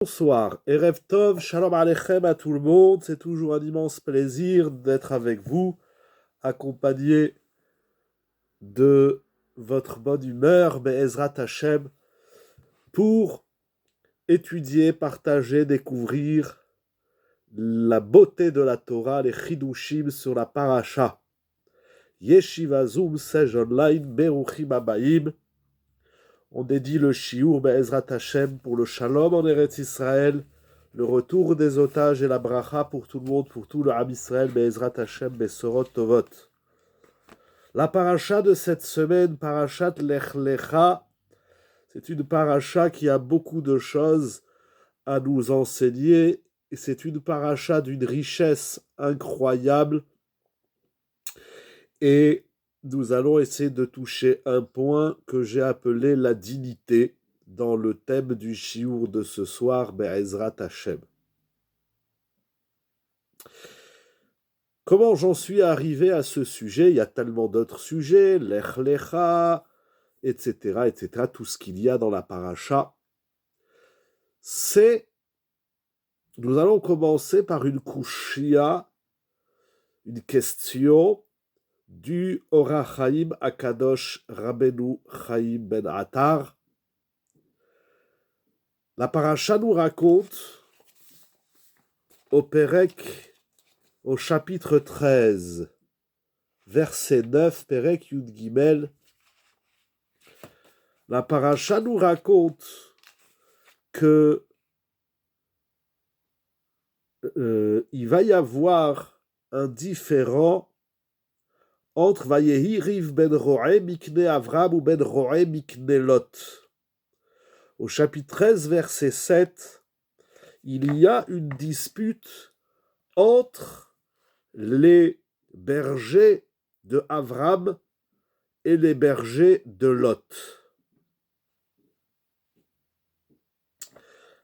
Bonsoir, Erev Tov, Shalom Aleichem à tout le monde. C'est toujours un immense plaisir d'être avec vous, accompagné de votre bonne humeur, Be'ezrat Hashem, pour étudier, partager, découvrir la beauté de la Torah, les Chidushim sur la Paracha. Yeshiva Zoom, Sej Online, Beruchim Abayim. On dédie le Shiur Be'ezrat Hashem pour le Shalom en Eretz Israël, le retour des otages et la bracha pour tout le monde, pour tout le Ham Israël, Be'ezrat Hashem, Besorot Tovot. La paracha de cette semaine, Parashat Lech Lecha, c'est une paracha qui a beaucoup de choses à nous enseigner, et c'est une paracha d'une richesse incroyable, et nous allons essayer de toucher un point que j'ai appelé la dignité dans le thème du shiur de ce soir, Be'ezrat Hashem. Comment j'en suis arrivé à ce sujet? Il y a tellement d'autres sujets, Lech Lecha, etc., tout ce qu'il y a dans la paracha. Nous allons commencer par une kushia, une question du Or HaChaim Akadosh Rabbeinu Chaim Ben Attar. La paracha nous raconte au chapitre 13, verset 9, Perek Yud Gimel. La paracha nous raconte que il va y avoir un différend entre Vayehi Riv ben Roé Mikne Avram ou ben Roé Mikne Lot. Au chapitre 13, verset 7, il y a une dispute entre les bergers de Avram et les bergers de Lot.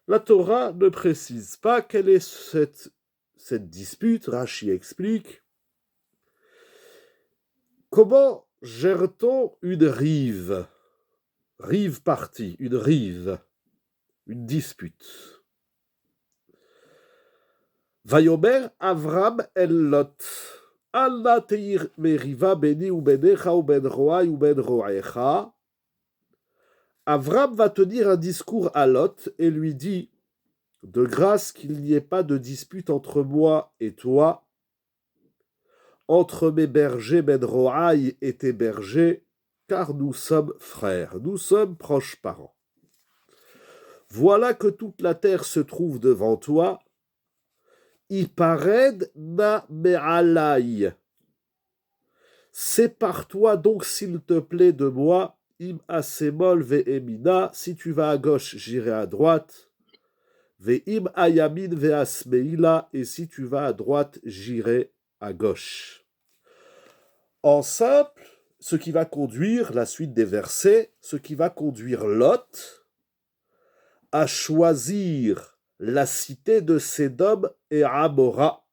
La Torah ne précise pas quelle est cette dispute. Rashi explique. Comment gère-t-on une rive partie, une dispute? Vayomer Avram el Lot. Allah teir meriva beni ou benecha ou ben roai ou ben roecha. Avram va tenir un discours à Lot et lui dit: de grâce qu'il n'y ait pas de dispute entre moi et toi, entre mes bergers Ben Roaï et tes bergers, car nous sommes frères, nous sommes proches parents. Voilà que toute la terre se trouve devant toi. Ipared na me'alai. Sépare-toi donc, s'il te plaît, de moi. Im asemol ve'emina. Si tu vas à gauche, j'irai à droite. Ve'im ayamin ve'asmeila. Et si tu vas à droite, j'irai à gauche. En simple, ce qui va conduire, la suite des versets, ce qui va conduire Lot à choisir la cité de Sédom et Amora,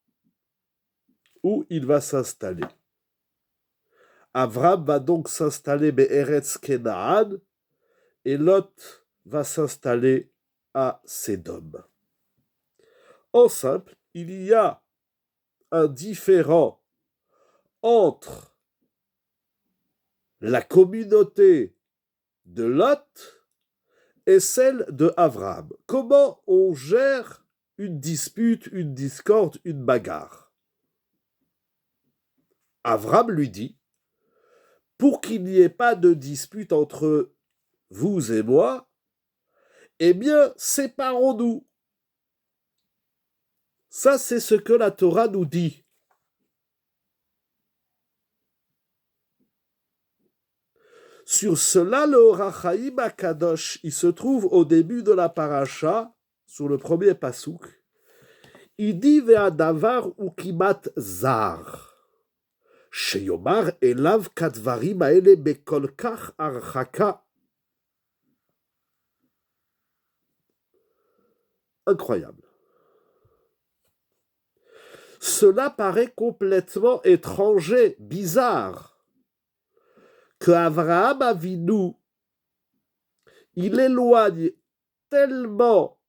où il va s'installer. Avram va donc s'installer Be'eretz Kenaan, et Lot va s'installer à Sédom. En simple, il y a un différend entre la communauté de Lot et celle de Avram. Comment on gère une dispute, une discorde, une bagarre? Avram lui dit: pour qu'il n'y ait pas de dispute entre vous et moi, eh bien, séparons-nous. Ça, c'est ce que la Torah nous dit. Sur cela, le Or HaChaim Akadosh, il se trouve au début de la paracha, sur le premier pasouk. Il dit Ve'adavar ukimat zar. Sheyomar elav kadvarim aele bekol kach archaka. Incroyable. Cela paraît complètement étranger, bizarre, que Avraham Avinu, il éloigne tellement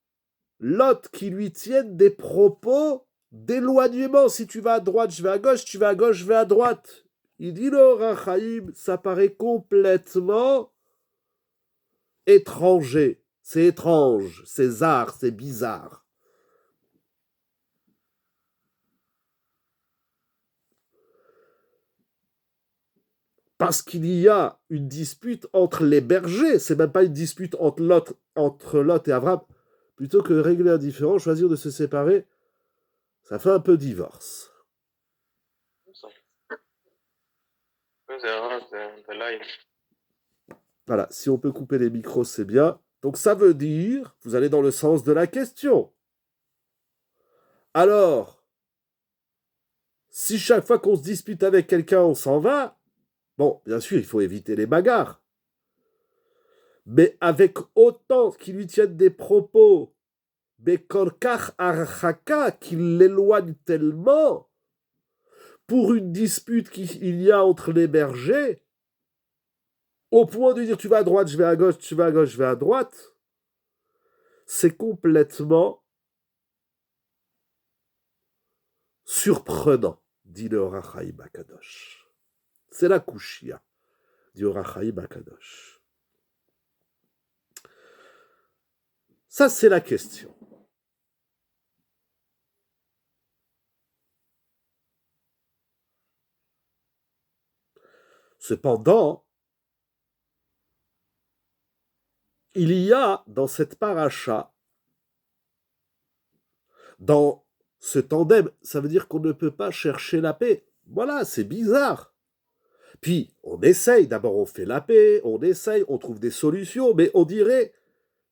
Lot qui lui tienne des propos d'éloignement. Si tu vas à droite, je vais à gauche, tu vas à gauche, je vais à droite. Il dit le Or HaChaim, ça paraît complètement étranger. C'est étrange, c'est zar, c'est bizarre. Parce qu'il y a une dispute entre les bergers, c'est même pas une dispute entre Lot et Abraham. Plutôt que de régler un différend, choisir de se séparer, ça fait un peu divorce. Voilà, si on peut couper les micros, c'est bien. Donc ça veut dire, vous allez dans le sens de la question. Alors, si chaque fois qu'on se dispute avec quelqu'un, on s'en va, bon, bien sûr, il faut éviter les bagarres. Mais avec autant qu'il lui tienne des propos, Bekorkach Archaka, qu'il l'éloigne tellement, pour une dispute qu'il y a entre les bergers, au point de dire tu vas à droite, je vais à gauche, tu vas à gauche, je vais à droite, c'est complètement surprenant, dit le Or HaChaim HaKadosh. C'est la Kushia, dit Or HaChaim HaKadosh. Ça, c'est la question. Cependant, il y a dans cette paracha, dans ce tandem, ça veut dire qu'on ne peut pas chercher la paix. Voilà, c'est bizarre. Puis, on essaye, d'abord on fait la paix, on essaye, on trouve des solutions, mais on dirait,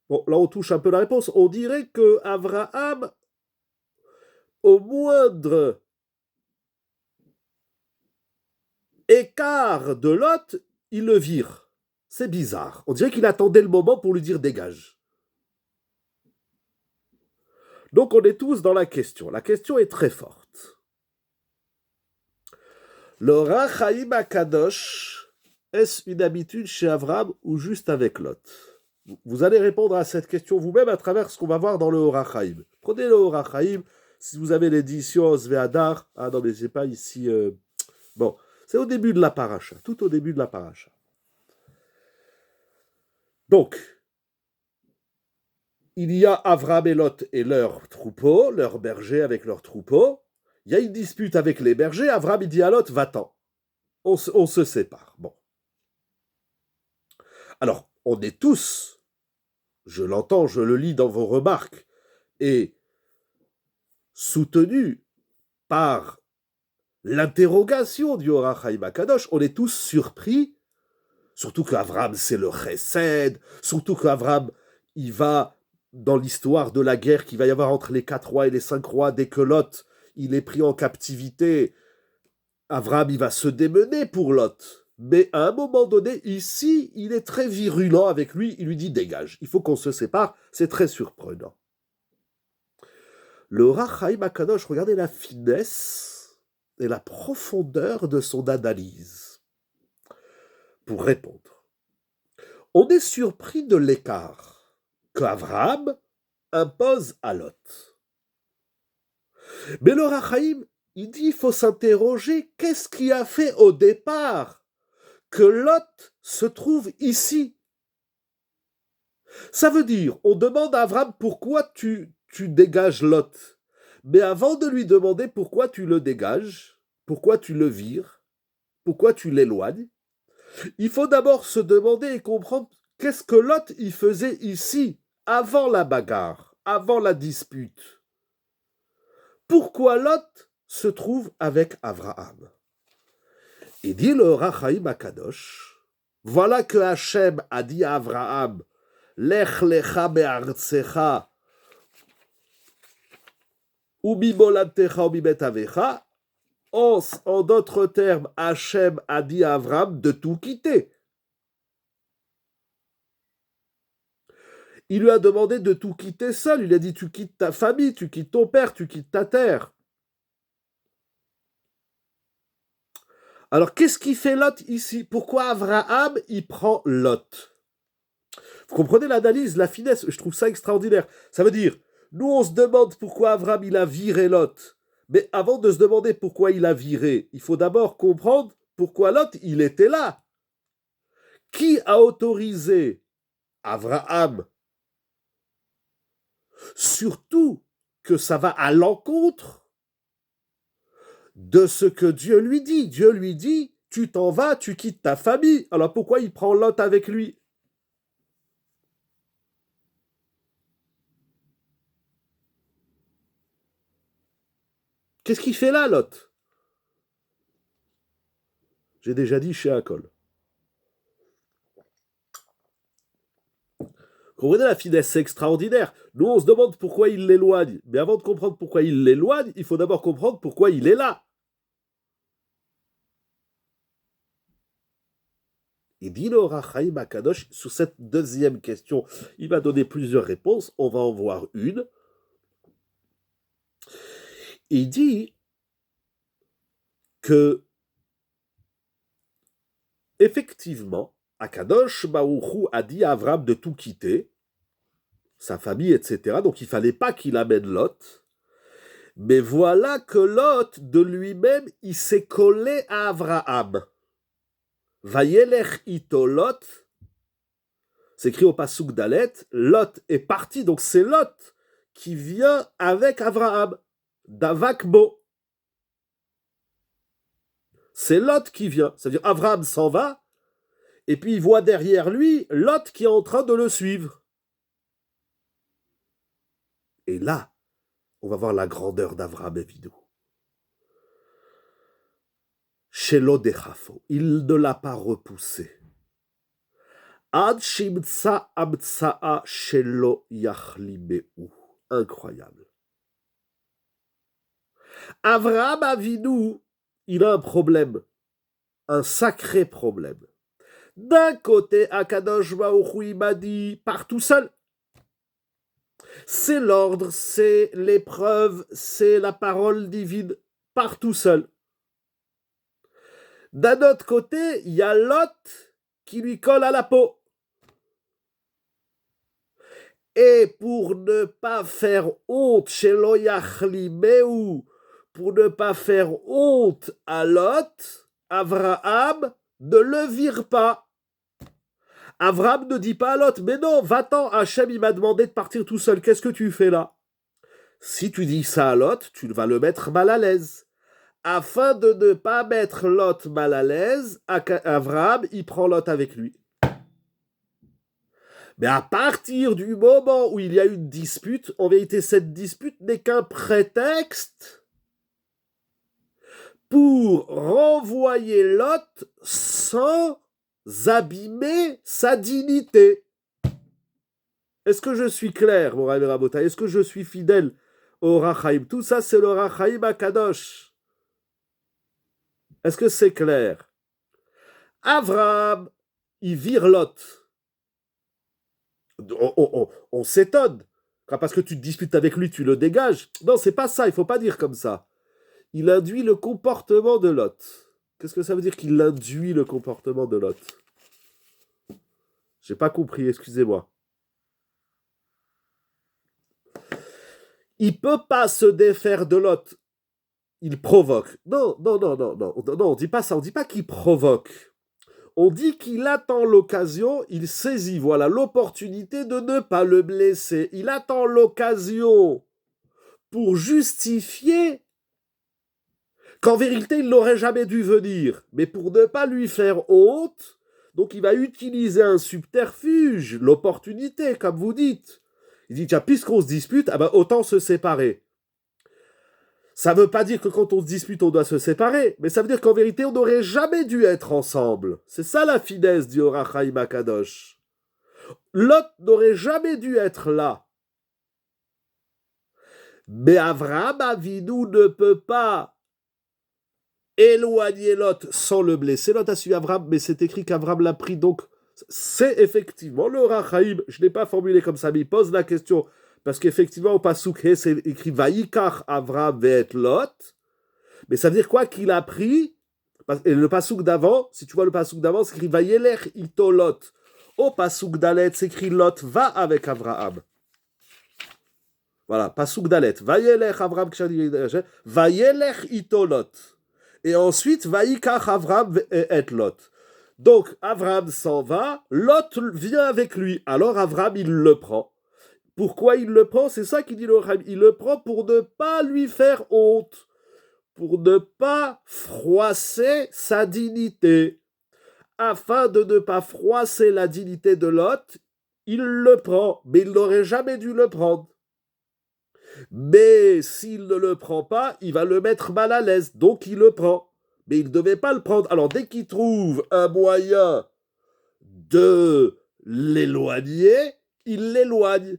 bon, là on touche un peu la réponse, on dirait que Abraham, au moindre écart de Lot, il le vire. C'est bizarre. On dirait qu'il attendait le moment pour lui dire dégage. Donc on est tous dans la question. La question est très forte. Le Or HaChaim HaKadosh, est-ce une habitude chez Abraham ou juste avec Lot? Vous allez répondre à cette question vous-même à travers ce qu'on va voir dans le Or HaChaim. Prenez le Or HaChaim, si vous avez l'édition Osveadar. Ah non, mais c'est pas ici. Bon, c'est au début de la paracha, tout au début de la paracha. Donc, il y a Avraham et Lot et leurs troupeaux, leurs bergers avec leurs troupeaux. Il y a une dispute avec les bergers. Avraham, il dit à Lot, va-t'en. On se sépare. Bon. Alors, on est tous, je l'entends, je le lis dans vos remarques, et soutenus par l'interrogation du Or HaChaim HaKadosh, on est tous surpris, surtout qu'Avraham, c'est le chesed, surtout qu'Avraham, il va dans l'histoire de la guerre qu'il va y avoir entre les 4 rois et les 5 rois, dès que Lot, il est pris en captivité, Avraham, il va se démener pour Lot. Mais à un moment donné, ici, il est très virulent avec lui, il lui dit dégage, il faut qu'on se sépare, c'est très surprenant. Le Or HaChaim HaKadosh, regardez la finesse et la profondeur de son analyse pour répondre. On est surpris de l'écart qu'Avraham impose à Lot. Mais le Or HaChaim, il dit il faut s'interroger, qu'est-ce qui a fait au départ que Lot se trouve ici? Ça veut dire, on demande à Avraham pourquoi tu dégages Lot. Mais avant de lui demander pourquoi tu le dégages, pourquoi tu le vires, pourquoi tu l'éloignes, il faut d'abord se demander et comprendre qu'est-ce que Lot y faisait ici, avant la bagarre, avant la dispute. Pourquoi Lot se trouve avec Avraham? Et dit le Or HaChaim HaKadosh, voilà que Hachem a dit à Avraham, Lech lecha be'artsecha, ou mimolatecha ou mibet avecha. En d'autres termes, Hachem a dit à Avraham de tout quitter. Il lui a demandé de tout quitter seul. Il a dit tu quittes ta famille, tu quittes ton père, tu quittes ta terre. Alors, qu'est-ce qui fait Lot ici? Pourquoi Avraham, il prend Lot? Vous comprenez l'analyse, la finesse? Je trouve ça extraordinaire. Ça veut dire, Nous, on se demande pourquoi Avram il a viré Lot. Mais avant de se demander pourquoi il a viré, il faut d'abord comprendre pourquoi Lot il était là. Qui a autorisé Abraham? Surtout que ça va à l'encontre de ce que Dieu lui dit. Dieu lui dit, tu t'en vas, tu quittes ta famille. Alors pourquoi il prend Lot avec lui? Qu'est-ce qu'il fait là, Lot? J'ai déjà dit chez Akol. Comprenez la finesse, c'est extraordinaire. Nous, on se demande pourquoi il l'éloigne. Mais avant de comprendre pourquoi il l'éloigne, il faut d'abord comprendre pourquoi il est là. Il dit le Ohr HaChaim HaKadosh, sur cette deuxième question, il va donner plusieurs réponses. On va en voir une. Il dit que, effectivement, Akadosh Baruch Hu a dit à Avram de tout quitter, sa famille, etc. Donc il ne fallait pas qu'il amène Lot. Mais voilà que Lot, de lui-même, il s'est collé à Abraham. Vayelech ito Lot, c'est écrit au Pasuk Dalet, Lot est parti, donc c'est Lot qui vient avec Abraham, d'Avakbo. C'est Lot qui vient, c'est-à-dire Abraham s'en va, et puis il voit derrière lui Lot qui est en train de le suivre. Et là, on va voir la grandeur d'Avraham Avinu. Shelo dechafo, il ne l'a pas repoussé. Ad shimtsa amtsaa shelo yachlimeu. Incroyable. Avraham Avinu, il a un problème, un sacré problème. D'un côté, Akadosh Baruch Hu, il m'a dit, pars tout seul. C'est l'ordre, c'est l'épreuve, c'est la parole divine, pars tout seul. D'un autre côté, il y a Lot qui lui colle à la peau. Et pour ne pas faire honte chez Loyachlimeu, pour ne pas faire honte à Lot, Avraham ne le vire pas. Avraham ne dit pas à Lot, mais non, va-t'en, Hachem il m'a demandé de partir tout seul, qu'est-ce que tu fais là? Si tu dis ça à Lot, tu vas le mettre mal à l'aise. Afin de ne pas mettre Lot mal à l'aise, Avraham, il prend Lot avec lui. Mais à partir du moment où il y a une dispute, en vérité, cette dispute n'est qu'un prétexte pour renvoyer Lot sans abîmer sa dignité. Est-ce que je suis clair, mon Rabbi Rabotai? Est-ce que je suis fidèle au Ohr HaChaim? Tout ça, c'est le Ohr HaChaim HaKadosh. Est-ce que c'est clair? Avraham, il vire Lot. On s'étonne. Parce que tu te disputes avec lui, tu le dégages. Non, c'est pas ça, il faut pas dire comme ça. Il induit le comportement de Lot. Qu'est-ce que ça veut dire qu'il induit le comportement de Lot? J'ai pas compris, excusez-moi. Il peut pas se défaire de Lot. Il provoque. Non, on dit pas ça, on dit pas qu'il provoque. On dit qu'il attend l'occasion, il saisit, voilà, l'opportunité de ne pas le blesser. Il attend l'occasion pour justifier qu'en vérité, il n'aurait jamais dû venir. Mais pour ne pas lui faire honte, donc il va utiliser un subterfuge, l'opportunité, comme vous dites. Il dit, tiens, puisqu'on se dispute, ah ben, autant se séparer. Ça ne veut pas dire que quand on se dispute, on doit se séparer, mais ça veut dire qu'en vérité, on n'aurait jamais dû être ensemble. C'est ça la finesse du Ohr HaChaim HaKadosh. Lot n'aurait jamais dû être là. Mais Avraham Avinu ne peut pas éloigner Lot sans le blesser. Lot a suivi Avraham, mais c'est écrit qu'Avraham l'a pris, donc c'est effectivement le Ohr HaChaim. Je ne l'ai pas formulé comme ça, mais il pose la question. Parce qu'effectivement, au Pasuk, c'est écrit Vayikach Avraham ve'et Lot. Mais ça veut dire quoi qu'il a pris? Et le Pasuk d'avant, si tu vois le Pasuk d'avant, c'est écrit Vayelech ito Lot. Au Pasuk d'Alet, c'est écrit Lot va avec Avraham. Voilà, Pasuk Dalet. Vayelech Avram Vayelech ito Lot. Et ensuite, Vayikach Avram et Lot. Donc, Avram s'en va, Lot vient avec lui. Alors, Avram, il le prend. Pourquoi il le prend? C'est ça qu'il dit le Rahim. Il le prend pour ne pas lui faire honte, pour ne pas froisser sa dignité. Afin de ne pas froisser la dignité de Lot, il le prend, mais il n'aurait jamais dû le prendre. Mais s'il ne le prend pas, il va le mettre mal à l'aise, donc il le prend. Mais il ne devait pas le prendre. Alors dès qu'il trouve un moyen de l'éloigner, il l'éloigne.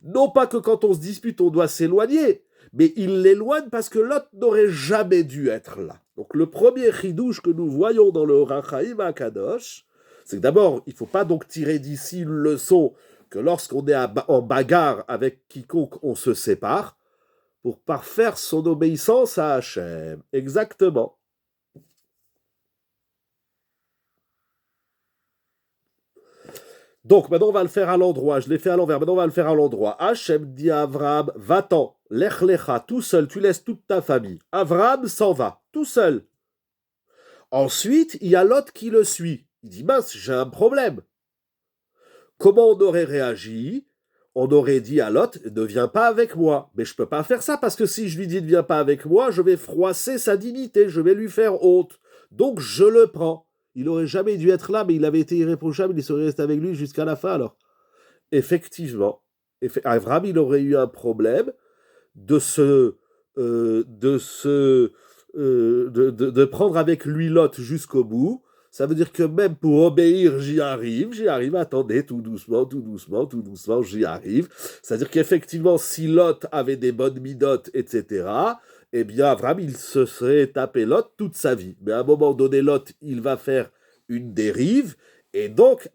Non pas que quand on se dispute, on doit s'éloigner, mais il l'éloigne parce que l'autre n'aurait jamais dû être là. Donc le premier chidouche que nous voyons dans le Orach Chaim HaKadosh, c'est que d'abord, il ne faut pas donc tirer d'ici une leçon que lorsqu'on est en bagarre avec quiconque, on se sépare pour parfaire son obéissance à Hachem. Exactement. Donc maintenant on va le faire à l'endroit, je l'ai fait à l'envers, maintenant on va le faire à l'endroit. Hachem dit à Abraham, va-t'en, lech lecha, tout seul, tu laisses toute ta famille. Abraham s'en va, tout seul. Ensuite, il y a Lot qui le suit. Il dit, mince, j'ai un problème. Comment on aurait réagi? On aurait dit à Lot, ne viens pas avec moi. Mais je ne peux pas faire ça parce que si je lui dis ne viens pas avec moi, je vais froisser sa dignité, je vais lui faire honte. Donc je le prends. Il n'aurait jamais dû être là, mais il avait été irréprochable, il serait resté avec lui jusqu'à la fin alors. Effectivement, Abraham, il aurait eu un problème de prendre avec lui Lot jusqu'au bout. Ça veut dire que même pour obéir, j'y arrive, attendez, tout doucement, j'y arrive. C'est-à-dire qu'effectivement, si Lot avait des bonnes midotes, etc., eh bien, Abraham, il se serait tapé Lot toute sa vie. Mais à un moment donné, Lot, il va faire une dérive, et donc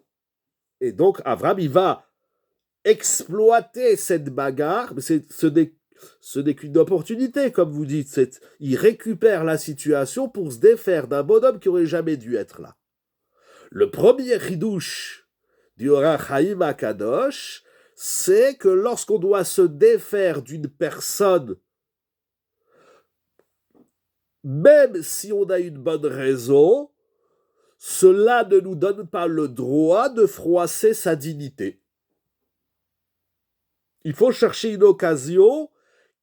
Abraham, il va exploiter cette bagarre, mais ce n'est qu'une opportunité, comme vous dites. Il récupère la situation pour se défaire d'un bonhomme qui n'aurait jamais dû être là. Le premier chidouche du Orach Chaim HaKadosh, c'est que lorsqu'on doit se défaire d'une personne, même si on a une bonne raison, cela ne nous donne pas le droit de froisser sa dignité. Il faut chercher une occasion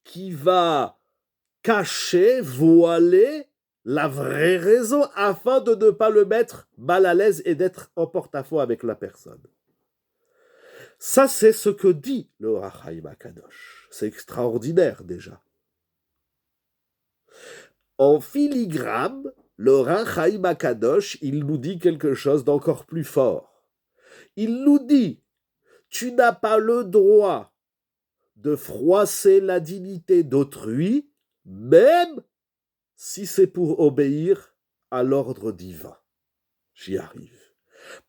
qui va cacher, voiler la vraie raison afin de ne pas le mettre mal à l'aise et d'être en porte-à-faux avec la personne. Ça, c'est ce que dit le Orach Chaim HaKadosh. C'est extraordinaire déjà. En filigrane, le Orach Chaim HaKadosh, il nous dit quelque chose d'encore plus fort. Il nous dit, tu n'as pas le droit de froisser la dignité d'autrui, même si c'est pour obéir à l'ordre divin. J'y arrive.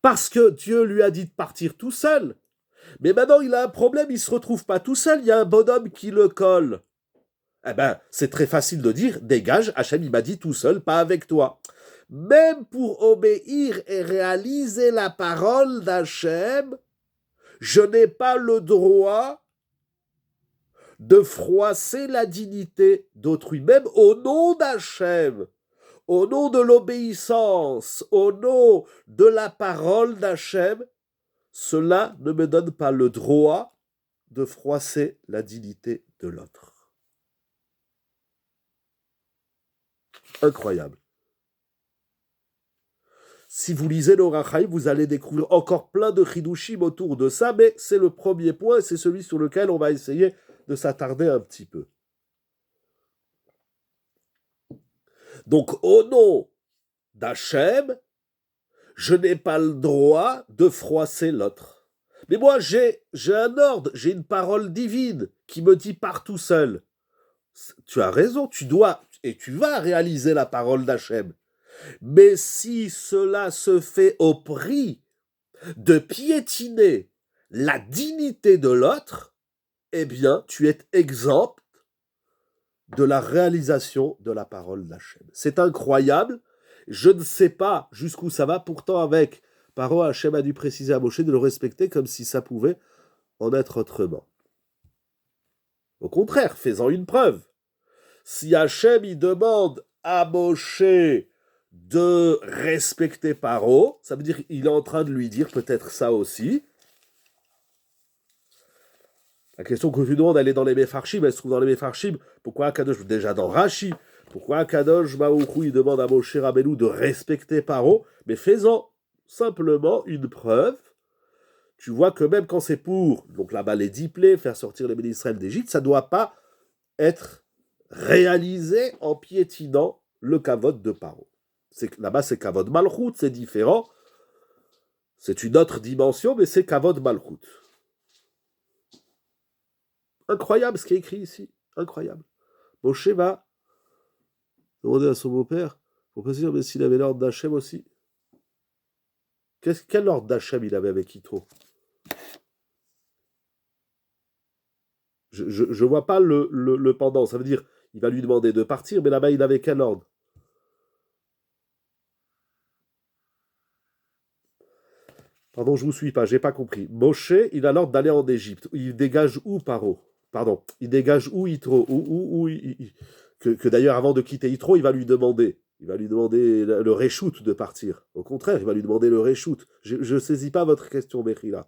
Parce que Dieu lui a dit de partir tout seul. Mais maintenant, il a un problème, il ne se retrouve pas tout seul, il y a un bonhomme qui le colle. Eh bien, c'est très facile de dire, dégage, Hachem, il m'a dit tout seul, pas avec toi. Même pour obéir et réaliser la parole d'Hachem, je n'ai pas le droit de froisser la dignité d'autrui, même au nom d'Hachem, au nom de l'obéissance, au nom de la parole d'Hachem, cela ne me donne pas le droit de froisser la dignité de l'autre. Incroyable. Si vous lisez l'Orach Chaim, vous allez découvrir encore plein de chidushim autour de ça, mais c'est le premier point, c'est celui sur lequel on va essayer de s'attarder un petit peu. Donc, au nom d'Hachem, je n'ai pas le droit de froisser l'autre. Mais moi, j'ai un ordre, j'ai une parole divine qui me dit pars tout seul. Tu as raison, tu dois et tu vas réaliser la parole d'Hachem. Mais si cela se fait au prix de piétiner la dignité de l'autre, eh bien, tu es exempt de la réalisation de la parole d'Hachem. C'est incroyable. Je ne sais pas jusqu'où ça va. Pourtant, avec Paro, Hachem a dû préciser à Moshe de le respecter comme si ça pouvait en être autrement. Au contraire, fais-en une preuve. Si Hachem il demande à Moshe de respecter Paro, ça veut dire qu'il est en train de lui dire peut-être ça aussi. La question que je lui demande, elle est dans les Mefarshim, elle se trouve dans les Mefarshim. Pourquoi Akadosh, déjà dans Rashi, pourquoi Akadosh Baruch Hu, il demande à Moshe Rabbeinu de respecter Paro, mais faisant simplement une preuve. Tu vois que même quand c'est pour, donc là-bas les 10 plaies, faire sortir les bénis d'Israël d'Égypte, ça ne doit pas être réalisé en piétinant le kavod de Paro. Là-bas c'est kavod malchut, c'est différent. C'est une autre dimension, mais c'est kavod malchut. Incroyable ce qui est écrit ici. Incroyable. Moshe va demander à son beau-père pour préciser mais s'il avait l'ordre d'Hachem aussi. Quel ordre d'Hachem il avait avec Yitro? Je ne vois pas le pendant. Ça veut dire il va lui demander de partir, mais là-bas il avait quel ordre? Pardon, je ne vous suis pas, j'ai pas compris. Moshe, il a l'ordre d'aller en Égypte. Il dégage où Paro? Pardon, il dégage où Yitro? Que d'ailleurs, avant de quitter Yitro, il va lui demander. Il va lui demander le reshoot de partir. Au contraire, il va lui demander le reshoot. Je ne saisis pas votre question, Bechila.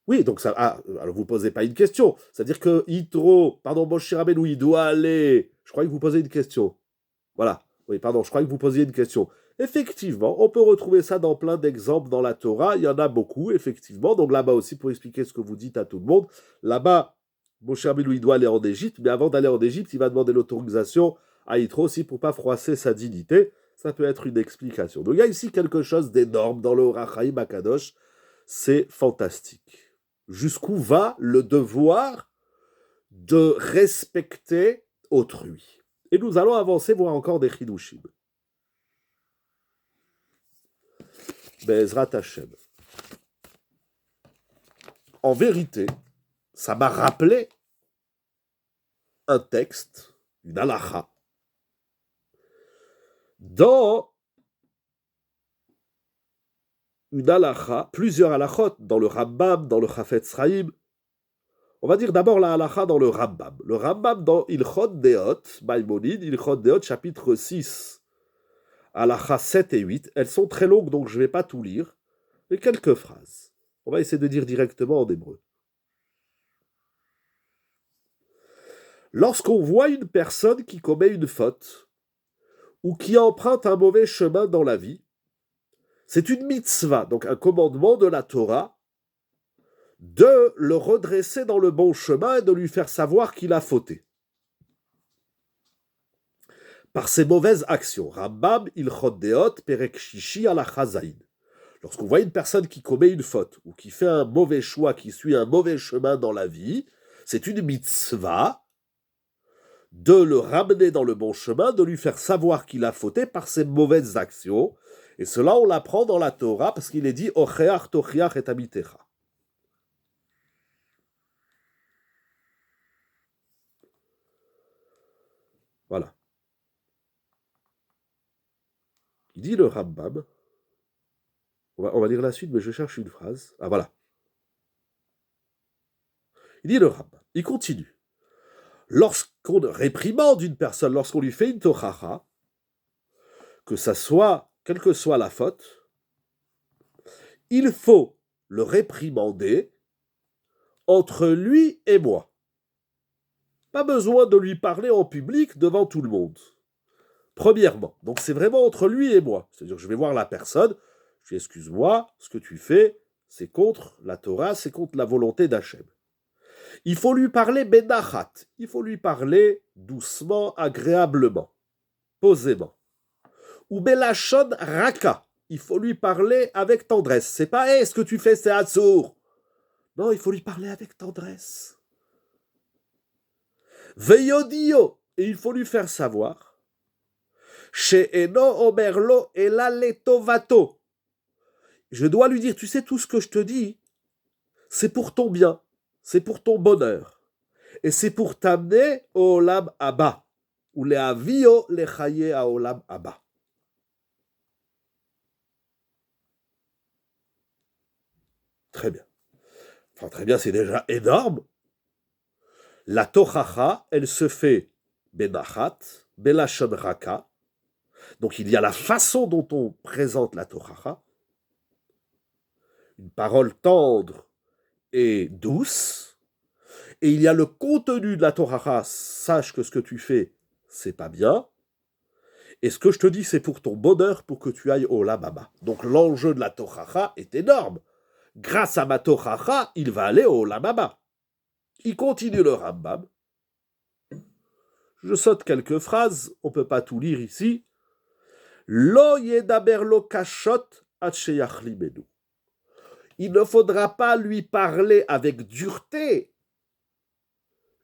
Oui, donc ça. Ah, alors vous ne posez pas une question. C'est-à-dire que Yitro, pardon, Moshe Rabbeinu, il doit aller. Je croyais que vous posez une question. Voilà. Oui, pardon, je croyais que vous posiez une question. Effectivement, on peut retrouver ça dans plein d'exemples dans la Torah. Il y en a beaucoup, effectivement. Donc là-bas aussi, pour expliquer ce que vous dites à tout le monde, là-bas, Moshe Rabbeinu, il doit aller en Égypte, mais avant d'aller en Égypte, il va demander l'autorisation à Yitro aussi pour ne pas froisser sa dignité. Ça peut être une explication. Donc il y a ici quelque chose d'énorme dans le Orach Chaim Akadosh. C'est fantastique. Jusqu'où va le devoir de respecter autrui? Et nous allons avancer, voir encore des chidushim. Be'ezrat Hashem. En vérité, ça m'a rappelé un texte, une halacha, dans une halacha, plusieurs halachot, dans le Rambam, dans le Chafetz Chaim. On va dire d'abord la halacha dans le Rambam. Le Rambam dans Ilchot Deot, Maïmonide, Ilchot Deot, chapitre 6, halacha 7 et 8. Elles sont très longues, donc je ne vais pas tout lire, mais quelques phrases. On va essayer de dire directement en hébreu. Lorsqu'on voit une personne qui commet une faute ou qui emprunte un mauvais chemin dans la vie, c'est une mitzvah, donc un commandement de la Torah, de le redresser dans le bon chemin et de lui faire savoir qu'il a fauté. Par ses mauvaises actions. Rambam, Ilchot Deot, Perek Shishi, Halacha Zayin. Lorsqu'on voit une personne qui commet une faute ou qui fait un mauvais choix, qui suit un mauvais chemin dans la vie, c'est une mitzvah de le ramener dans le bon chemin, de lui faire savoir qu'il a fauté par ses mauvaises actions. Et cela, on l'apprend dans la Torah parce qu'il est dit « Ocheach tochiach et amitecha ». Voilà. Il dit le Rambam, on va lire la suite, mais je cherche une phrase. Ah voilà. Il dit le Rambam, il continue. Lorsqu'on réprimande une personne, lorsqu'on lui fait une tochacha, que ça soit, quelle que soit la faute, il faut le réprimander entre lui et moi. Pas besoin de lui parler en public devant tout le monde. Premièrement, donc c'est vraiment entre lui et moi. C'est-à-dire que je vais voir la personne, je dis excuse-moi, ce que tu fais, c'est contre la Torah, c'est contre la volonté d'Hachem. Il faut lui parler benachat, il faut lui parler doucement, agréablement, posément. Ou belachon raka, il faut lui parler avec tendresse. C'est pas hey, ce que tu fais c'est assour. Non, il faut lui parler avec tendresse. Veyodio, et il faut lui faire savoir. She'eno omerlo ela letovato. Je dois lui dire, tu sais tout ce que je te dis, c'est pour ton bien, c'est pour ton bonheur. Et c'est pour t'amener au olam haba. Ou le avio le chaye à olam haba. Très bien. Enfin, très bien, c'est déjà énorme. La tochacha, elle se fait benachat, belashon raka. Donc il y a la façon dont on présente la tochacha, une parole tendre et douce, et il y a le contenu de la tochacha, sache que ce que tu fais, c'est pas bien, et ce que je te dis, c'est pour ton bonheur, pour que tu ailles au Olam. Donc l'enjeu de la tochacha est énorme. Grâce à ma tochacha, il va aller au Olam. Il continue le Rambam. Je saute quelques phrases, on ne peut pas tout lire ici. Lo yedaber lo kashot ad sheyachli benu. Il ne faudra pas lui parler avec dureté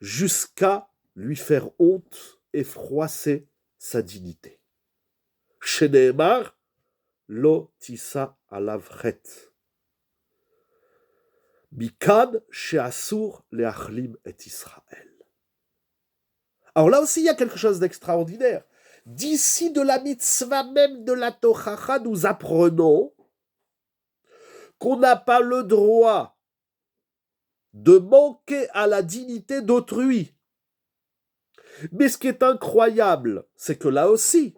jusqu'à lui faire honte et froisser sa dignité. Sheneemar lo tissa alavret. Mikad sheasur leachlim et Israël. Alors là aussi, il y a quelque chose d'extraordinaire. D'ici de la mitzvah même de la tochacha, nous apprenons qu'on n'a pas le droit de manquer à la dignité d'autrui. Mais ce qui est incroyable, c'est que là aussi,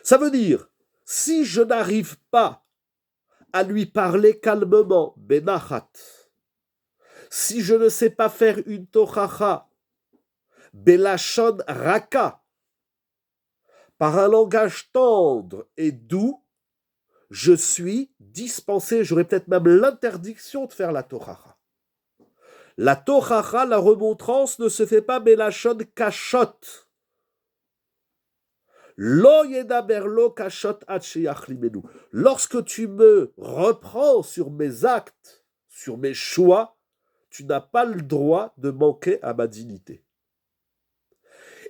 ça veut dire, si je n'arrive pas à lui parler calmement, benachat, si je ne sais pas faire une tochacha, belashon raka, par un langage tendre et doux, je suis dispensé, j'aurais peut-être même l'interdiction de faire la tochacha. La tochacha, la remontrance, ne se fait pas belashon kashot. Lo yedaber lo kashot ad sheyachli benu. Lorsque tu me reprends sur mes actes, sur mes choix, tu n'as pas le droit de manquer à ma dignité.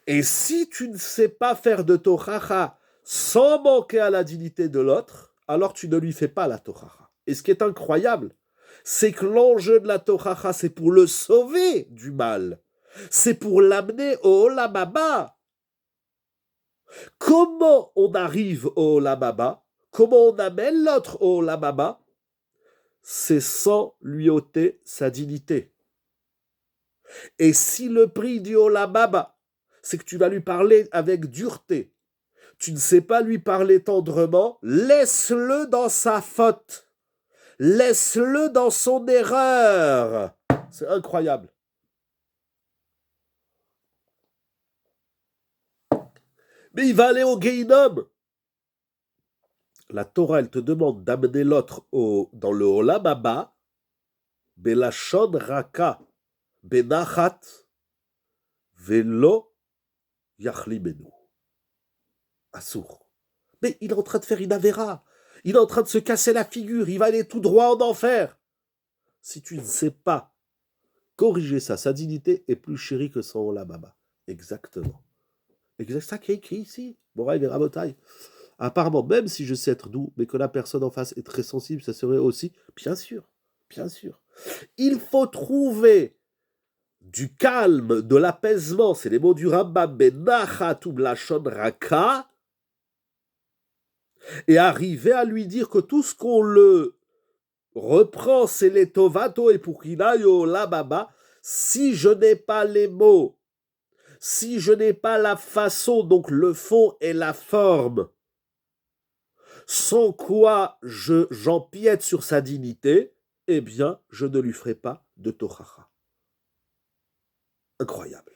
Et si tu ne sais pas faire de tochacha sans manquer à la dignité de l'autre, alors tu ne lui fais pas la tochacha. Et ce qui est incroyable, c'est que l'enjeu de la tochacha, c'est pour le sauver du mal. C'est pour l'amener au Olam Haba. Comment on arrive au Olam Haba? Comment on amène l'autre au Olam Haba? C'est sans lui ôter sa dignité. Et si le prix du Olam Haba, c'est que tu vas lui parler avec dureté, tu ne sais pas lui parler tendrement, laisse-le dans sa faute. Laisse-le dans son erreur. C'est incroyable. Mais il va aller au Gehinom. La Torah, elle te demande d'amener l'autre dans le Olam Haba, belashon raka, benachat, velo yachli benu. Assour. Mais il est en train de faire une avéra. Il est en train de se casser la figure. Il va aller tout droit en enfer. Si tu ne sais pas corriger ça, sa dignité est plus chérie que son Olam Haba. Exactement. C'est ça qui est écrit ici. Moraï et Rabotai. Apparemment, même si je sais être doux, mais que la personne en face est très sensible, ça serait aussi, bien sûr, bien sûr. Il faut trouver du calme, de l'apaisement, c'est les mots du Rambam, benachat ou blashon raka, et arriver à lui dire que tout ce qu'on le reprend, c'est les tovato, et pour qu'il aille au Olam Haba, si je n'ai pas les mots, si je n'ai pas la façon, donc le fond et la forme, sans quoi j'empiète sur sa dignité, eh bien, je ne lui ferai pas de tochacha. Incroyable.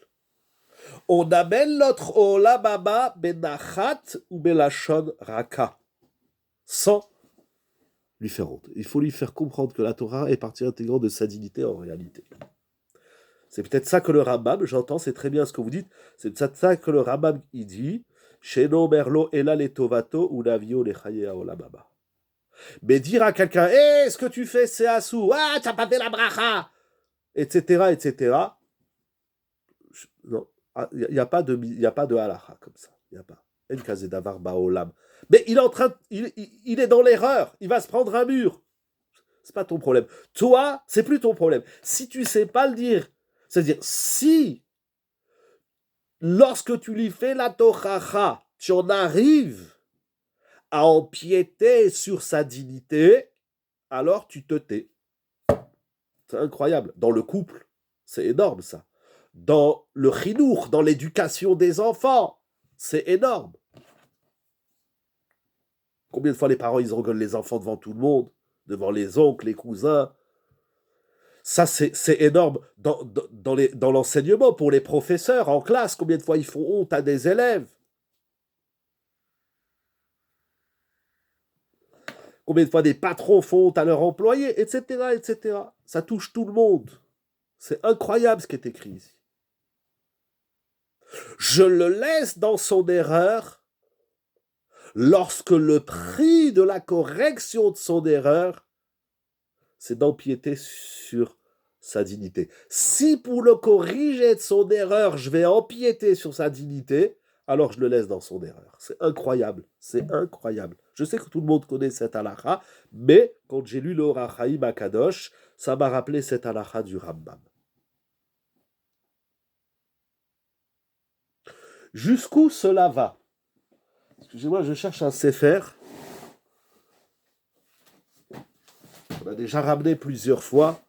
On amène l'autre au Olam Haba benachat ou belashon raka, sans lui faire honte. Il faut lui faire comprendre que la Torah est partie intégrante de sa dignité en réalité. C'est peut-être ça que le Rambam, j'entends, c'est très bien ce que vous dites, c'est peut-être ça que le Rambam il dit, Sheno merlo ela le tovato ou navio le chaye Olam Haba. Mais dire à quelqu'un, hé, ce que tu fais, c'est assou, ah, t'as pas fait la bracha, etc., etc., non, il n'y a pas de halakha comme ça, il n'y a pas. En kazé davar baolam. Mais il est en train, il est dans l'erreur, il va se prendre un mur. C'est pas ton problème. Toi, c'est plus ton problème. Si tu sais pas le dire, c'est-à-dire, si, lorsque tu lui fais la tochacha, tu en arrives à empiéter sur sa dignité, alors tu te tais. C'est incroyable. Dans le couple, c'est énorme ça. Dans le chinour, dans l'éducation des enfants, c'est énorme. Combien de fois les parents, ils engueulent les enfants devant tout le monde, devant les oncles, les cousins. Ça, c'est énorme dans l'enseignement, pour les professeurs en classe. Combien de fois ils font honte à des élèves? Combien de fois des patrons font honte à leurs employés, etc., etc. Ça touche tout le monde. C'est incroyable ce qui est écrit ici. Je le laisse dans son erreur lorsque le prix de la correction de son erreur, c'est d'empiéter sur sa dignité. Si pour le corriger de son erreur, je vais empiéter sur sa dignité, alors je le laisse dans son erreur. C'est incroyable, c'est incroyable. Je sais que tout le monde connaît cette halakha, mais quand j'ai lu le Or HaChaim Akadosh, ça m'a rappelé cette halakha du Rambam. Jusqu'où cela va? Excusez-moi, je cherche un sefer. On a déjà ramené plusieurs fois.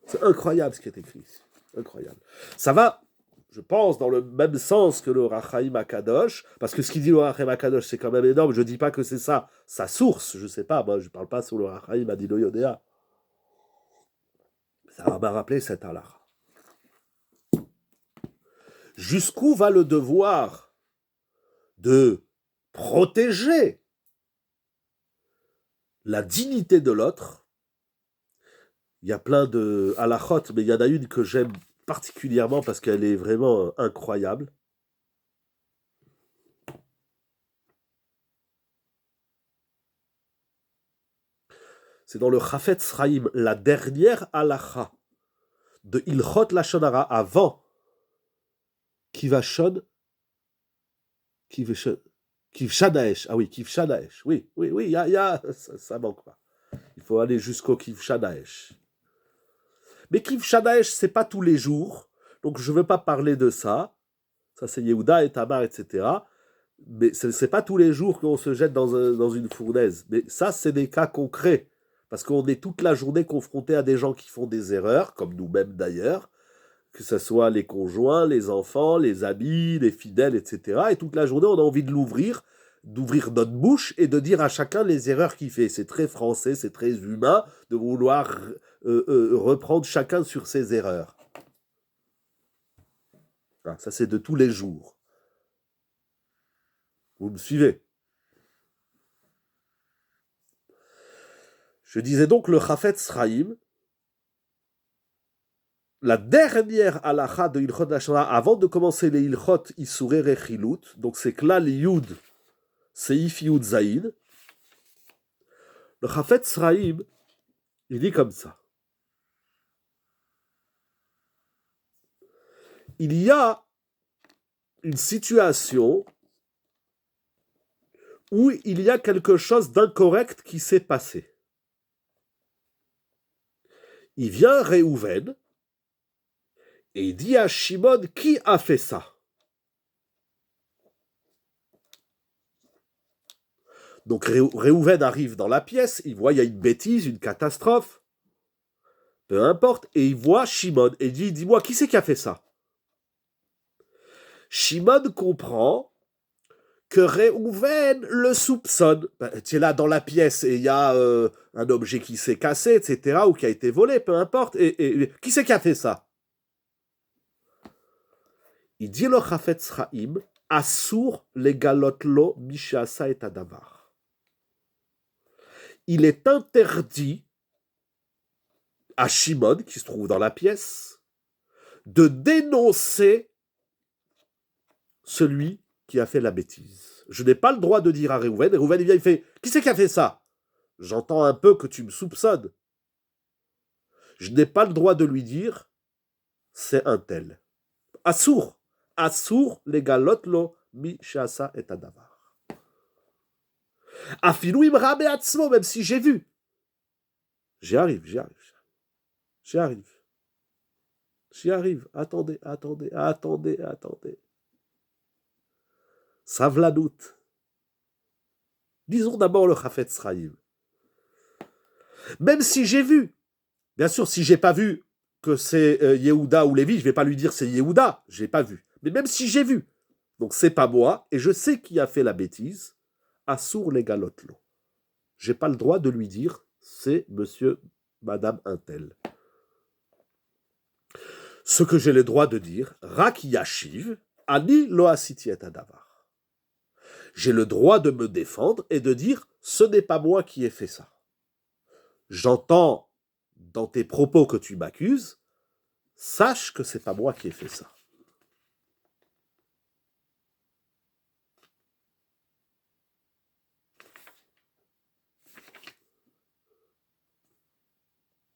C'est incroyable ce qui est écrit ici. Incroyable. Ça va, je pense, dans le même sens que le Or HaChaim Akadosh, parce que ce qu'il dit le Or HaChaim Akadosh, c'est quand même énorme. Je ne dis pas que c'est ça, sa source, je ne sais pas. Moi, je ne parle pas sur le Or HaChaim Adino Yodea. Ça m'a rappelé cette halakha. Jusqu'où va le devoir de protéger la dignité de l'autre? Il y a plein de halachot, mais il y en a une que j'aime particulièrement parce qu'elle est vraiment incroyable. C'est dans le Chafetz Chaim, la dernière halacha de Ilchot Lashon Hara avant Kivshadaesh. Ah oui, Kivshadaesh. Oui, ça manque pas. Il faut aller jusqu'au Kivshadaesh. Mais Kivshadaesh, c'est pas tous les jours, donc je ne veux pas parler de ça. Ça, c'est Yehuda et Tamar, etc. Mais ce n'est pas tous les jours qu'on se jette dans une fournaise. Mais ça, c'est des cas concrets. Parce qu'on est toute la journée confronté à des gens qui font des erreurs, comme nous-mêmes d'ailleurs, que ce soit les conjoints, les enfants, les amis, les fidèles, etc. Et toute la journée, on a envie de d'ouvrir notre bouche et de dire à chacun les erreurs qu'il fait. C'est très français, c'est très humain de vouloir reprendre chacun sur ses erreurs. Ah, ça, c'est de tous les jours. Vous me suivez? Je disais donc le Chafetz Chaim, la dernière halakha de Ilchot Lashon Hara, avant de commencer les Ilchot Isurei Rechilut, donc c'est Klal Yud, Seif Yud Zayin, le Chafetz Chaim, il dit comme ça. Il y a une situation où il y a quelque chose d'incorrect qui s'est passé. Il vient Réhouven et il dit à Shimon, qui a fait ça? Donc Réhouven arrive dans la pièce, il voit il y a une bêtise, une catastrophe, peu importe, et il voit Shimon et il dit, dis-moi, qui c'est qui a fait ça? Shimon comprend que Réhouven le soupçonne. Tu es là dans la pièce et il y a un objet qui s'est cassé, etc., ou qui a été volé, peu importe. Et qui c'est qui a fait ça? Il dit le Chafetz Chaim, Assour les galotlo mishasa et adavar. Il est interdit à Shimon, qui se trouve dans la pièce, de dénoncer celui qui a fait la bêtise. Je n'ai pas le droit de dire à Réhouven, et Réhouven il vient, il fait, qui c'est qui a fait ça? J'entends un peu que tu me soupçonnes. Je n'ai pas le droit de lui dire, c'est un tel. Assour les galotlo mi shasa et adavar. Afilou imra be'atzmo, même si j'ai vu. J'y arrive. Attendez. Savlanout. Disons d'abord le Chafetz Chaim. Même si j'ai vu, bien sûr, si j'ai pas vu que c'est Yehuda ou Lévi, je vais pas lui dire c'est Yehuda, j'ai pas vu. Mais même si j'ai vu, donc c'est pas moi, et je sais qui a fait la bêtise, Assour les galotlo. J'ai pas le droit de lui dire c'est monsieur, madame Untel. Ce que j'ai le droit de dire, Rak Yashiv, Ani lo asiti et adavar. J'ai le droit de me défendre et de dire ce n'est pas moi qui ai fait ça. J'entends dans tes propos que tu m'accuses, sache que c'est pas moi qui ai fait ça.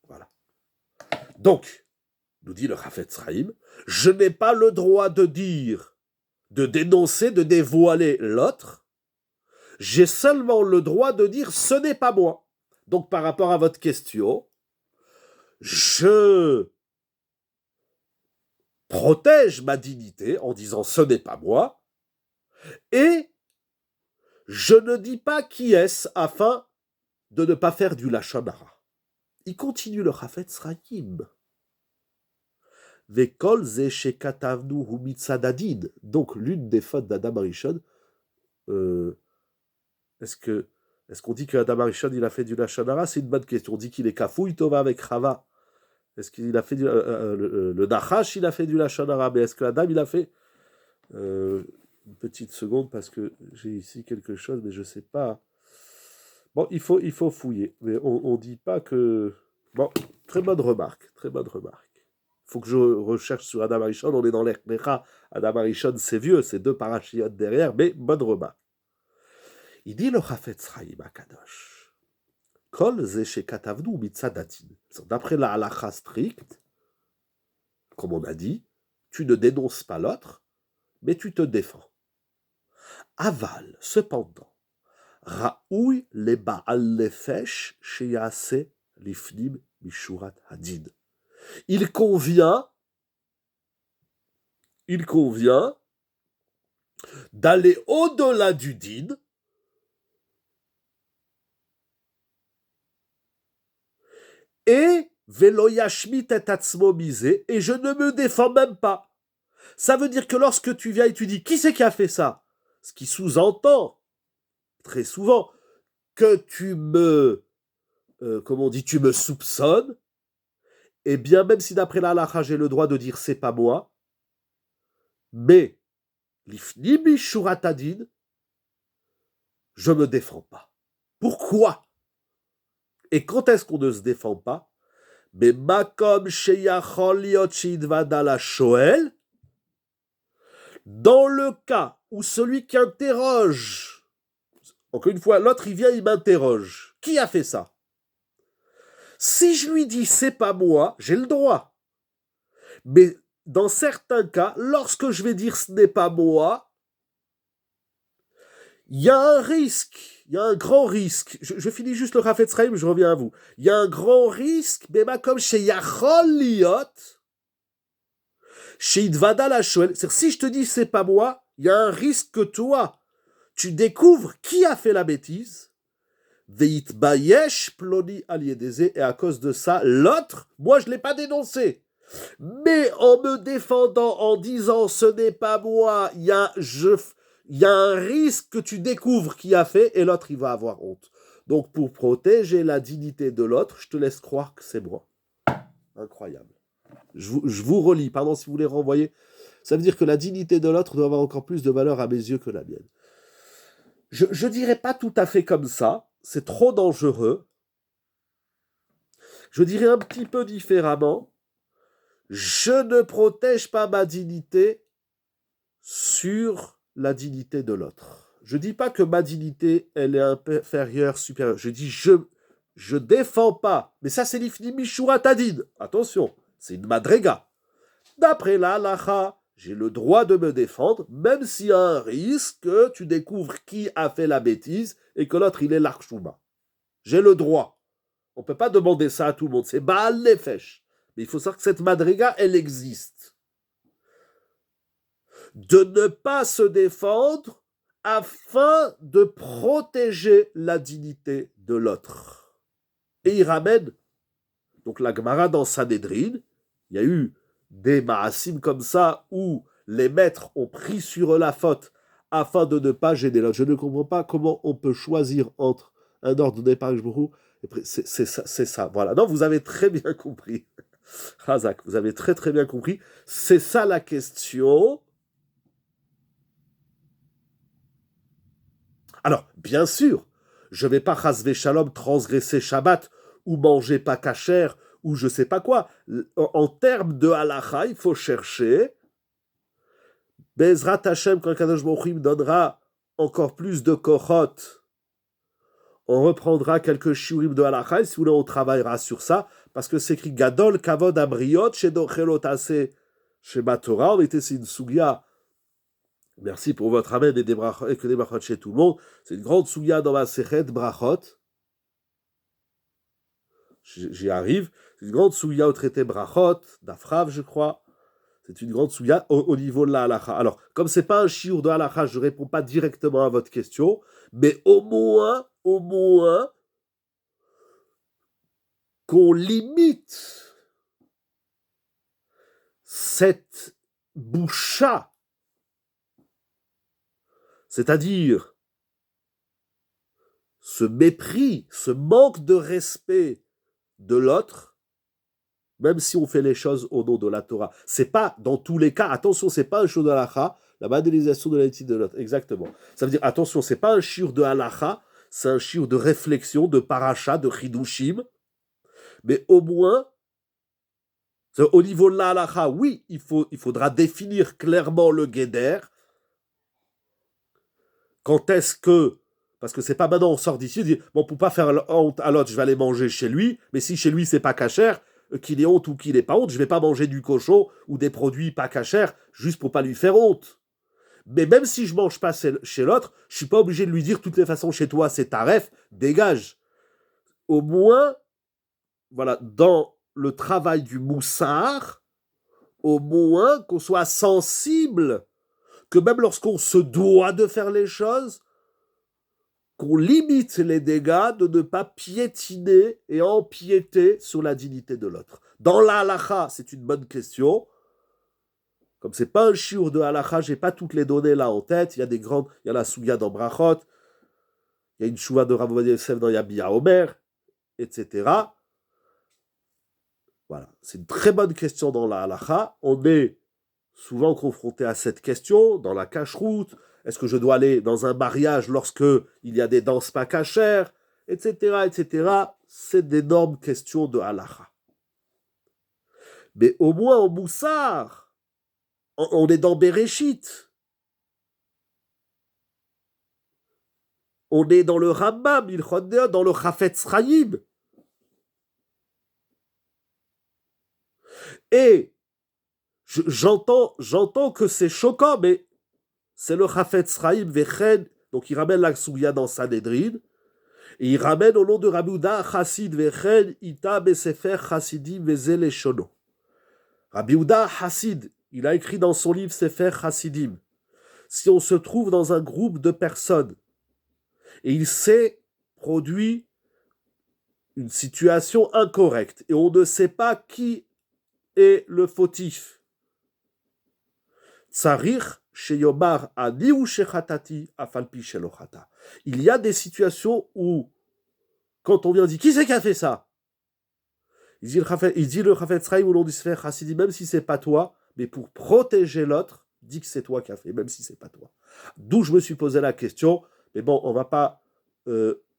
Voilà. Donc, nous dit le Chafetz Chaim, je n'ai pas le droit de dire, de dénoncer, de dévoiler l'autre. J'ai seulement le droit de dire ce n'est pas moi. Donc, par rapport à votre question, je protège ma dignité en disant ce n'est pas moi, et je ne dis pas qui est-ce afin de ne pas faire du lachon hara. Il continue le Chafetz Chaim. Vekol ze shekatavnu hu mitzadadin. Donc l'une des fautes d'Adam Arishon, est-ce qu'on dit qu'Adam Arishon il a fait du lachon hara? C'est une bonne question. On dit qu'il est kafouille tova avec Chava. Est-ce qu'il a fait le Nachash il a fait du lachon hara? Mais est-ce que Adam il a fait une petite seconde parce que j'ai ici quelque chose mais je sais pas. Bon, il faut fouiller, mais on dit pas que. Bon, très bonne remarque, très bonne remarque. Il faut que je recherche sur Adam Arishon, on est dans l'Echlecha. Adam Arishon, c'est vieux, c'est 2 parachiotes derrière, mais bonne remarque. Il dit le Chafetz Chaim Akadosh. Kol ze shekatavnu mitzadatin. D'après la halacha stricte, comme on a dit, tu ne dénonces pas l'autre, mais tu te défends. Aval, cependant, Raoui le Baal Nefesh sheyase lifnim mishurat hadin. Il convient d'aller au-delà du din et velo yashmit et atzmo misé, et je ne me défends même pas. Ça veut dire que lorsque tu viens et tu dis qui c'est qui a fait ça, ce qui sous-entend très souvent que tu me tu me soupçonnes, et bien même si d'après la halakha j'ai le droit de dire c'est pas moi, mais l'ifnimi shuratadin, je me défends pas. Pourquoi? Et quand est-ce qu'on ne se défend pas? Mais makom sheyachol liot sheidvada la shoel, dans le cas où celui qui interroge, encore une fois, l'autre il vient, il m'interroge. Qui a fait ça? Si je lui dis c'est pas moi, j'ai le droit. Mais dans certains cas, lorsque je vais dire ce n'est pas moi, il y a un risque, il y a un grand risque. Je finis juste le Chafetz Chaim, je reviens à vous. Il y a un grand risque, mais comme chez Yachol Liot, chez Idvada la Shoel, c'est-à-dire si je te dis c'est pas moi, il y a un risque que toi, tu découvres qui a fait la bêtise, Veit Bayesh Ploni Aliedeze, et à cause de ça, l'autre, moi je ne l'ai pas dénoncé. Mais en me défendant, en disant ce n'est pas moi, il y a un risque que tu découvres qui a fait et l'autre il va avoir honte. Donc pour protéger la dignité de l'autre, je te laisse croire que c'est moi. Incroyable. Je vous relis, pardon si vous voulez renvoyer. Ça veut dire que la dignité de l'autre doit avoir encore plus de valeur à mes yeux que la mienne. Je dirais pas tout à fait comme ça, c'est trop dangereux. Je dirais un petit peu différemment. Je ne protège pas ma dignité sur la dignité de l'autre. Je ne dis pas que ma dignité, elle est inférieure, supérieure. Je dis je défends pas. Mais ça, c'est l'ifnimi shuratadin. Attention, c'est une madrega. D'après la halacha, j'ai le droit de me défendre, même s'il y a un risque que tu découvres qui a fait la bêtise et que l'autre, il est l'archouma. J'ai le droit. On ne peut pas demander ça à tout le monde. C'est Baal Nefesh. Mais il faut savoir que cette madriga, elle existe. De ne pas se défendre afin de protéger la dignité de l'autre. Et il ramène, donc la Gemara dans Sanhedrin, il y a eu des ma'asim comme ça où les maîtres ont pris sur eux la faute afin de ne pas gêner l'autre. Je ne comprends pas comment on peut choisir entre un ordre donné par Jbourou. C'est ça, voilà. Non, vous avez très bien compris. Razak, vous avez très très bien compris. C'est ça la question. Alors, bien sûr, je ne vais pas chasvé shalom transgresser Shabbat ou manger pas cachère ou je sais pas quoi. En termes de halacha, il faut chercher. Bezrat Hashem, quand Kadosh Baruch Hu me donnera encore plus de kohot, on reprendra quelques shiurim de halacha et si vous voulez, on travaillera sur ça parce que c'est écrit Gadol Kavod Abriot chez Dochelotase chez Matora. On était, c'est une sugia. Merci pour votre amen et que des brachot chez tout le monde. C'est une grande sugia dans ma sechet brachot. J'y arrive. C'est une grande sugia au traité brachot, d'Afrav, je crois. C'est une grande sugia au niveau de la halacha. Alors, comme c'est pas un shiur de halacha, je ne réponds pas directement à votre question, mais au moins, qu'on limite cette boucha, c'est-à-dire ce mépris, ce manque de respect de l'autre, même si on fait les choses au nom de la Torah. C'est pas, dans tous les cas, attention, c'est pas un shiur de halacha, la modélisation de l'éthique de l'autre. Exactement. Ça veut dire, attention, c'est pas un shiur de halacha, c'est un shiur de réflexion, de paracha, de chidushim, mais au moins, au niveau de la halacha, oui, il faudra définir clairement le guéder. Quand est-ce que, parce que c'est pas maintenant on sort d'ici, on dit, bon, pour pas faire honte à l'autre, je vais aller manger chez lui, mais si chez lui c'est pas cachère, qu'il ait honte ou qu'il ait pas honte, je vais pas manger du cochon ou des produits pas cachères juste pour pas lui faire honte. Mais même si je mange pas chez l'autre, je suis pas obligé de lui dire, de toutes les façons, chez toi c'est taref, dégage. Au moins, voilà, dans le travail du moussard, au moins qu'on soit sensible, que même lorsqu'on se doit de faire les choses, qu'on limite les dégâts de ne pas piétiner et empiéter sur la dignité de l'autre. Dans la halacha, c'est une bonne question. Comme c'est pas un shiur de halacha, j'ai pas toutes les données là en tête. Il y a des grandes, il y a la souya dans Brachot, il y a une chouva de Rav Ovadia Yosef dans Yabia Omer, etc. Voilà, c'est une très bonne question dans la halacha. On est souvent confronté à cette question dans la cache-route. Est-ce que je dois aller dans un mariage lorsque il y a des danses pas cachères, etc., etc. C'est d'énormes questions de halacha. Mais au moins en Moussar, on est dans Bereshit. On est dans le Rambam, dans le Chafetz Chaim. Et j'entends que c'est choquant, mais c'est le Chafetz Chaim Vechen, donc il ramène la Souya dans Sanhedrin, et il ramène au nom de Rabbi Yehuda Chassid Vechen Ita Besefer Chassidim Vezele Shono. Rabbi Yehuda Chassid, il a écrit dans son livre Sefer Chassidim, si on se trouve dans un groupe de personnes et il s'est produit une situation incorrecte et on ne sait pas qui est le fautif, Tsarir Sheyomar Ani ou Shechatati Afalpi Shelochata. Il y a des situations où, quand on vient dire qui c'est qui a fait ça, il dit le Chafetz Chaim au nom du Sefer Chassidim, même si c'est pas toi, mais pour protéger l'autre, dis que c'est toi qui as fait, même si c'est pas toi. D'où je me suis posé la question, mais bon, on va pas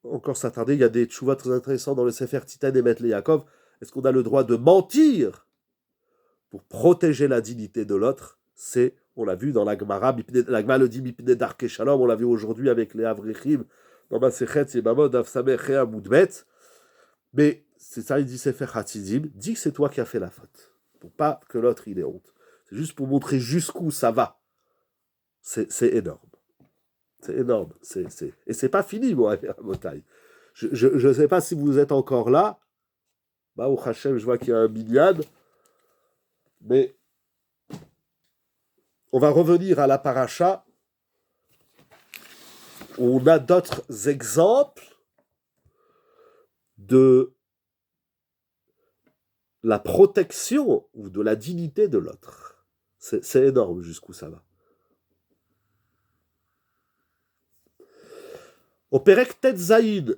encore s'attarder. Il y a des tchouvas très intéressants dans le Sefer Titan et Metle Yaakov. Est-ce qu'on a le droit de mentir pour protéger la dignité de l'autre? C'est, on l'a vu dans la Gemara, la Gemara le dit Mipne Darke Shalom, on l'a vu aujourd'hui avec les Avrechim, dans Masechet Yemamot Avsamech Amoudbet. Mais c'est ça, il dit Sefer Hatzidim, dis que c'est toi qui as fait la faute, pour pas que l'autre il ait honte. C'est juste pour montrer jusqu'où ça va. C'est énorme. C'est énorme. Et c'est pas fini, moi, à Motaï. Je ne sais pas si vous êtes encore là. Bah, au Hachem, je vois qu'il y a un minyan. Mais on va revenir à la paracha. On a d'autres exemples de la protection ou de la dignité de l'autre. C'est énorme jusqu'où ça va. Au Perek Tetzaïd,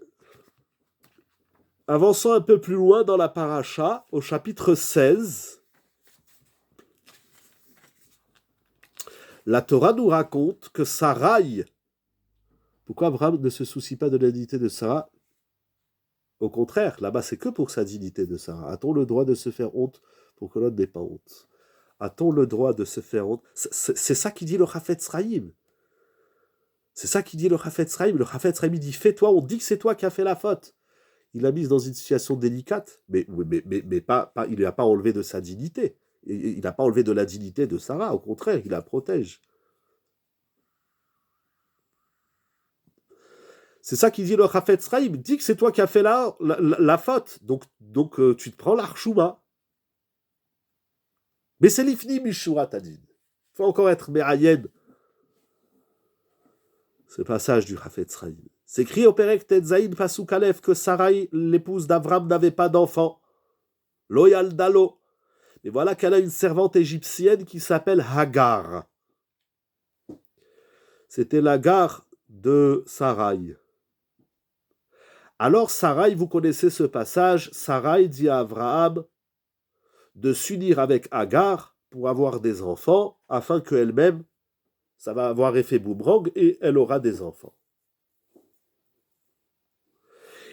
avançons un peu plus loin dans la paracha, au chapitre 16, la Torah nous raconte que Sarai, pourquoi Abraham ne se soucie pas de la dignité de Sarah? Au contraire, là-bas, c'est que pour sa dignité de Sarah. A-t-on le droit de se faire honte pour que l'autre n'ait pas honte? A-t-on le droit de se faire honte? C'est ça qui dit le Chafetz Chaim. C'est ça qui dit le Chafetz Chaim. Le Chafetz Chaim dit, fais-toi, on dit que c'est toi qui as fait la faute. Il l'a mise dans une situation délicate, mais pas, il ne lui a pas enlevé de sa dignité. Il n'a pas enlevé de la dignité de Sarah, au contraire, il la protège. C'est ça qu'il dit le Chafetz Chaim. Il dit que c'est toi qui as fait la faute. Donc tu te prends l'archouma. Mais c'est l'ifni mishura tadin. Il faut encore être me'ayen. Ce passage du Chafetz Chaim. C'est écrit au Perek Tetzaïn Pasuk Aleph que Sarai, l'épouse d'Avram, n'avait pas d'enfant. Loyal Dalo. Et voilà qu'elle a une servante égyptienne qui s'appelle Hagar. C'était l'Hagar de Sarai. Alors Sarai, vous connaissez ce passage, Sarai dit à Abraham de s'unir avec Hagar pour avoir des enfants, afin qu'elle-même, ça va avoir effet boomerang et elle aura des enfants.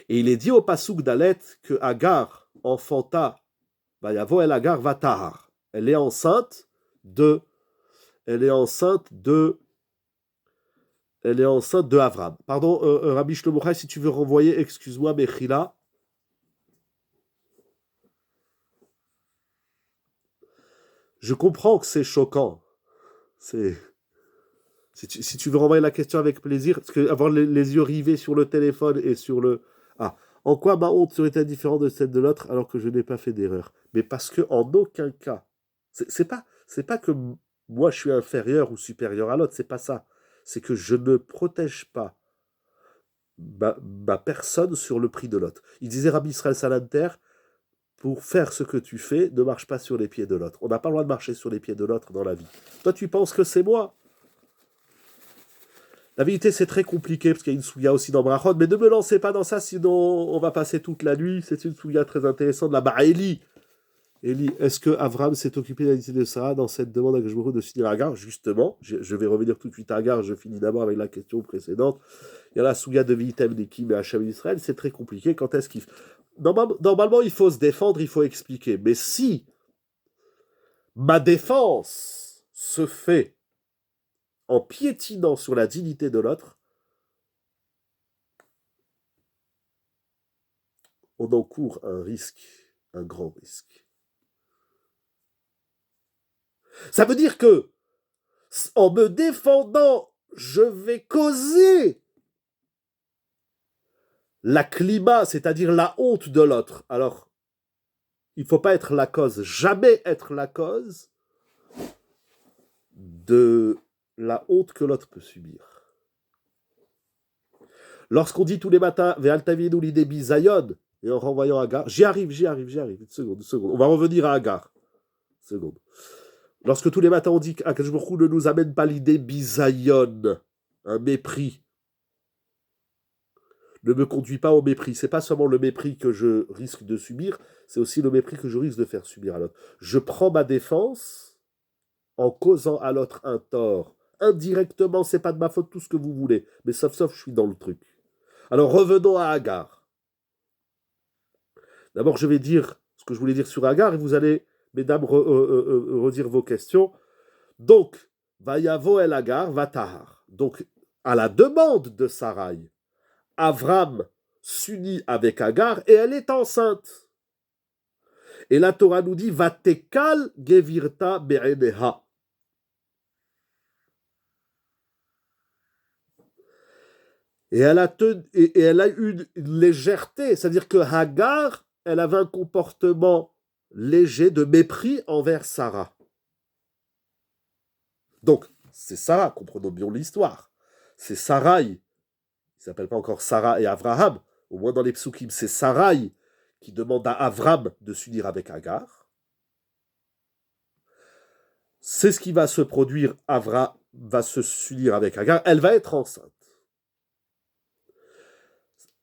Et il est dit au Pasuk d'Alet que Hagar enfanta, Vayavo el Hagar vatahar. Elle est enceinte de Avram. Pardon, Rabbi Shlomo Chai, si tu veux renvoyer, excuse-moi, Mechila. Je comprends que c'est choquant. Si tu veux renvoyer la question avec plaisir, parce que avoir les yeux rivés sur le téléphone et sur le... Ah, en quoi ma honte serait-elle différente de celle de l'autre alors que je n'ai pas fait d'erreur? Mais parce que en aucun cas, c'est pas que moi je suis inférieur ou supérieur à l'autre, c'est pas ça. C'est que je ne protège pas ma personne sur le prix de l'autre. Il disait Rabbi Israël Salanter, pour faire ce que tu fais, ne marche pas sur les pieds de l'autre. On n'a pas le droit de marcher sur les pieds de l'autre dans la vie. Toi, tu penses que c'est moi. La vérité, c'est très compliqué, parce qu'il y a une souya aussi dans Brachot, mais ne me lancez pas dans ça, sinon on va passer toute la nuit. C'est une souya très intéressante. Là-bas, Eli, est-ce que Avram s'est occupé de la dignité de Sarah dans cette demande à Geshboro de s'unir à Agar? Justement, je vais revenir tout de suite à Agar, je finis d'abord avec la question précédente. Il y a la souya de Vitem Nekim et Hachem Israël, c'est très compliqué. Quand est-ce qu'il... Normalement, il faut se défendre, il faut expliquer. Mais si ma défense se fait en piétinant sur la dignité de l'autre, on encourt un risque, un grand risque. Ça veut dire que, en me défendant, je vais causer la climat, c'est-à-dire la honte de l'autre. Alors, il ne faut pas être la cause, jamais être la cause de la honte que l'autre peut subir. Lorsqu'on dit tous les matins, Ve'altavinu l'idée bisayon, et en renvoyant Agar, j'y arrive, une seconde. On va revenir à Agar. Une seconde. Lorsque tous les matins on dit qu'Akadosh Baruch Hu ne nous amène pas l'idée bisayon, un mépris, ne me conduit pas au mépris. C'est pas seulement le mépris que je risque de subir, c'est aussi le mépris que je risque de faire subir à l'autre. Je prends ma défense en causant à l'autre un tort. Indirectement, c'est pas de ma faute, tout ce que vous voulez, mais sauf, je suis dans le truc. Alors revenons à Agar. D'abord, je vais dire ce que je voulais dire sur Agar, et vous allez, mesdames, redire vos questions. Donc, Vayavo el Agar vatahar. Donc, à la demande de Sarai, Avram s'unit avec Agar et elle est enceinte. Et la Torah nous dit Vatekal gevirta be'eneha. Et elle a eu une légèreté, c'est-à-dire que Hagar, elle avait un comportement léger de mépris envers Sarah. Donc, c'est Sarah, comprenons bien l'histoire. C'est Sarai, il ne s'appelle pas encore Sarah et Abraham, au moins dans les psukim, c'est Sarai qui demande à Avram de s'unir avec Agar. C'est ce qui va se produire. Avram va s'unir avec Agar. Elle va être enceinte.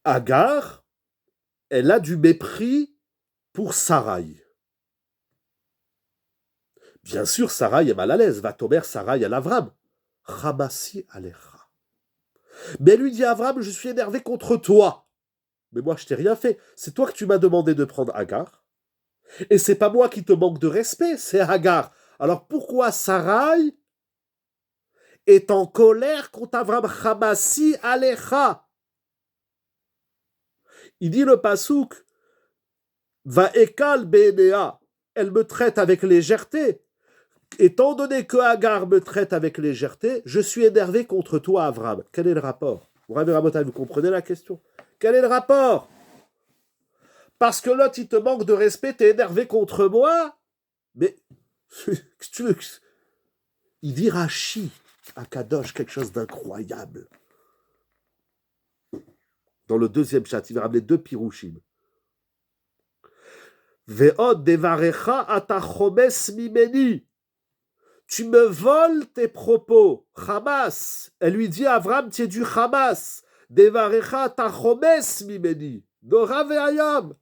Agar, elle a du mépris pour Sarai. Bien sûr, Sarai est mal à l'aise. Va Tomer Sarai à l'Avram. Ramassi alecha. Mais elle lui dit, Avram, je suis énervé contre toi. Mais moi, je t'ai rien fait. C'est toi que tu m'as demandé de prendre Agar. Et c'est pas moi qui te manque de respect, c'est Agar. Alors pourquoi Sarai est en colère contre Avram? Ramassi alecha. Il dit le pasouk, va ekal benea. Elle me traite avec légèreté. Étant donné que Agar me traite avec légèreté, je suis énervé contre toi, Avram. Quel est le rapport? Vous comprenez la question? Quel est le rapport? Parce que l'autre, il te manque de respect, t'es énervé contre moi? Mais, il dit Rashi à Kadosh quelque chose d'incroyable. Dans le deuxième chat, il va ramener 2 pirouchim. Ve'od devarecha atachomes mimeni. Tu me voles tes propos. Hamas. Elle lui dit, Avram, tu es du Hamas. Devarecha tachomes mimeni. Dora ve'ayam.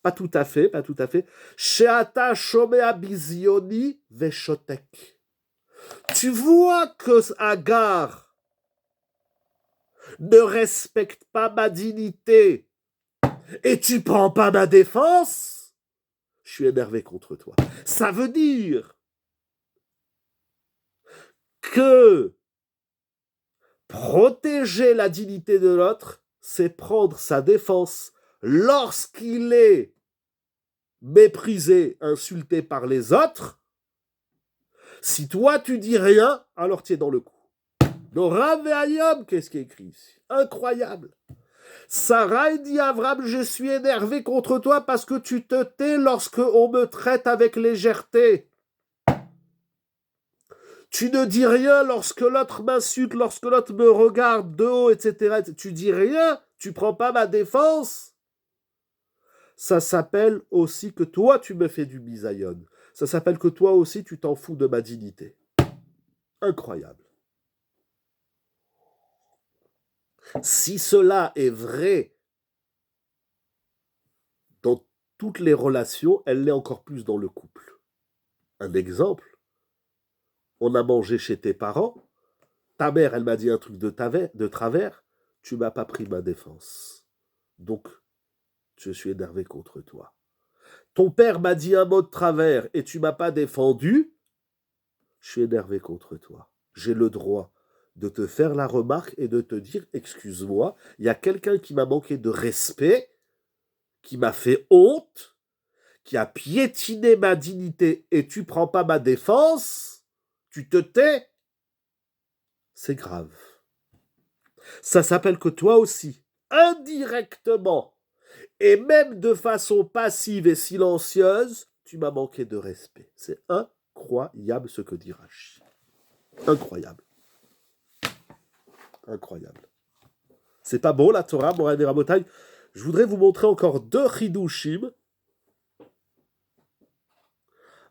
Pas tout à fait, pas tout à fait. Sheata shomea bizioni ve'shotek. Tu vois que Agar ne respecte pas ma dignité et tu prends pas ma défense? Je suis énervé contre toi. Ça veut dire que protéger la dignité de l'autre, c'est prendre sa défense lorsqu'il est méprisé, insulté par les autres. Si toi tu dis rien, alors tu es dans le coup. Dans Rav et Ayom, qu'est-ce qui est écrit ici? Incroyable. Sarai dit à Avram, je suis énervé contre toi parce que tu te tais lorsque on me traite avec légèreté. Tu ne dis rien lorsque l'autre m'insulte, lorsque l'autre me regarde de haut, etc. Tu dis rien, tu prends pas ma défense. Ça s'appelle aussi que toi tu me fais du bisayon. Ça s'appelle que toi aussi tu t'en fous de ma dignité. Incroyable. Si cela est vrai dans toutes les relations, elle l'est encore plus dans le couple. Un exemple, on a mangé chez tes parents, ta mère, elle m'a dit un truc de travers, tu m'as pas pris ma défense. Donc, je suis énervé contre toi. Ton père m'a dit un mot de travers et tu m'as pas défendu, je suis énervé contre toi. J'ai le droit de te faire la remarque et de te dire, excuse-moi, il y a quelqu'un qui m'a manqué de respect, qui m'a fait honte, qui a piétiné ma dignité et tu prends pas ma défense, tu te tais, c'est grave. Ça s'appelle que toi aussi, indirectement, et même de façon passive et silencieuse, tu m'as manqué de respect. C'est incroyable ce que dit Rashi. Incroyable. Incroyable. C'est pas beau la Torah, Moray Rabotai. Je voudrais vous montrer encore 2 chidushim.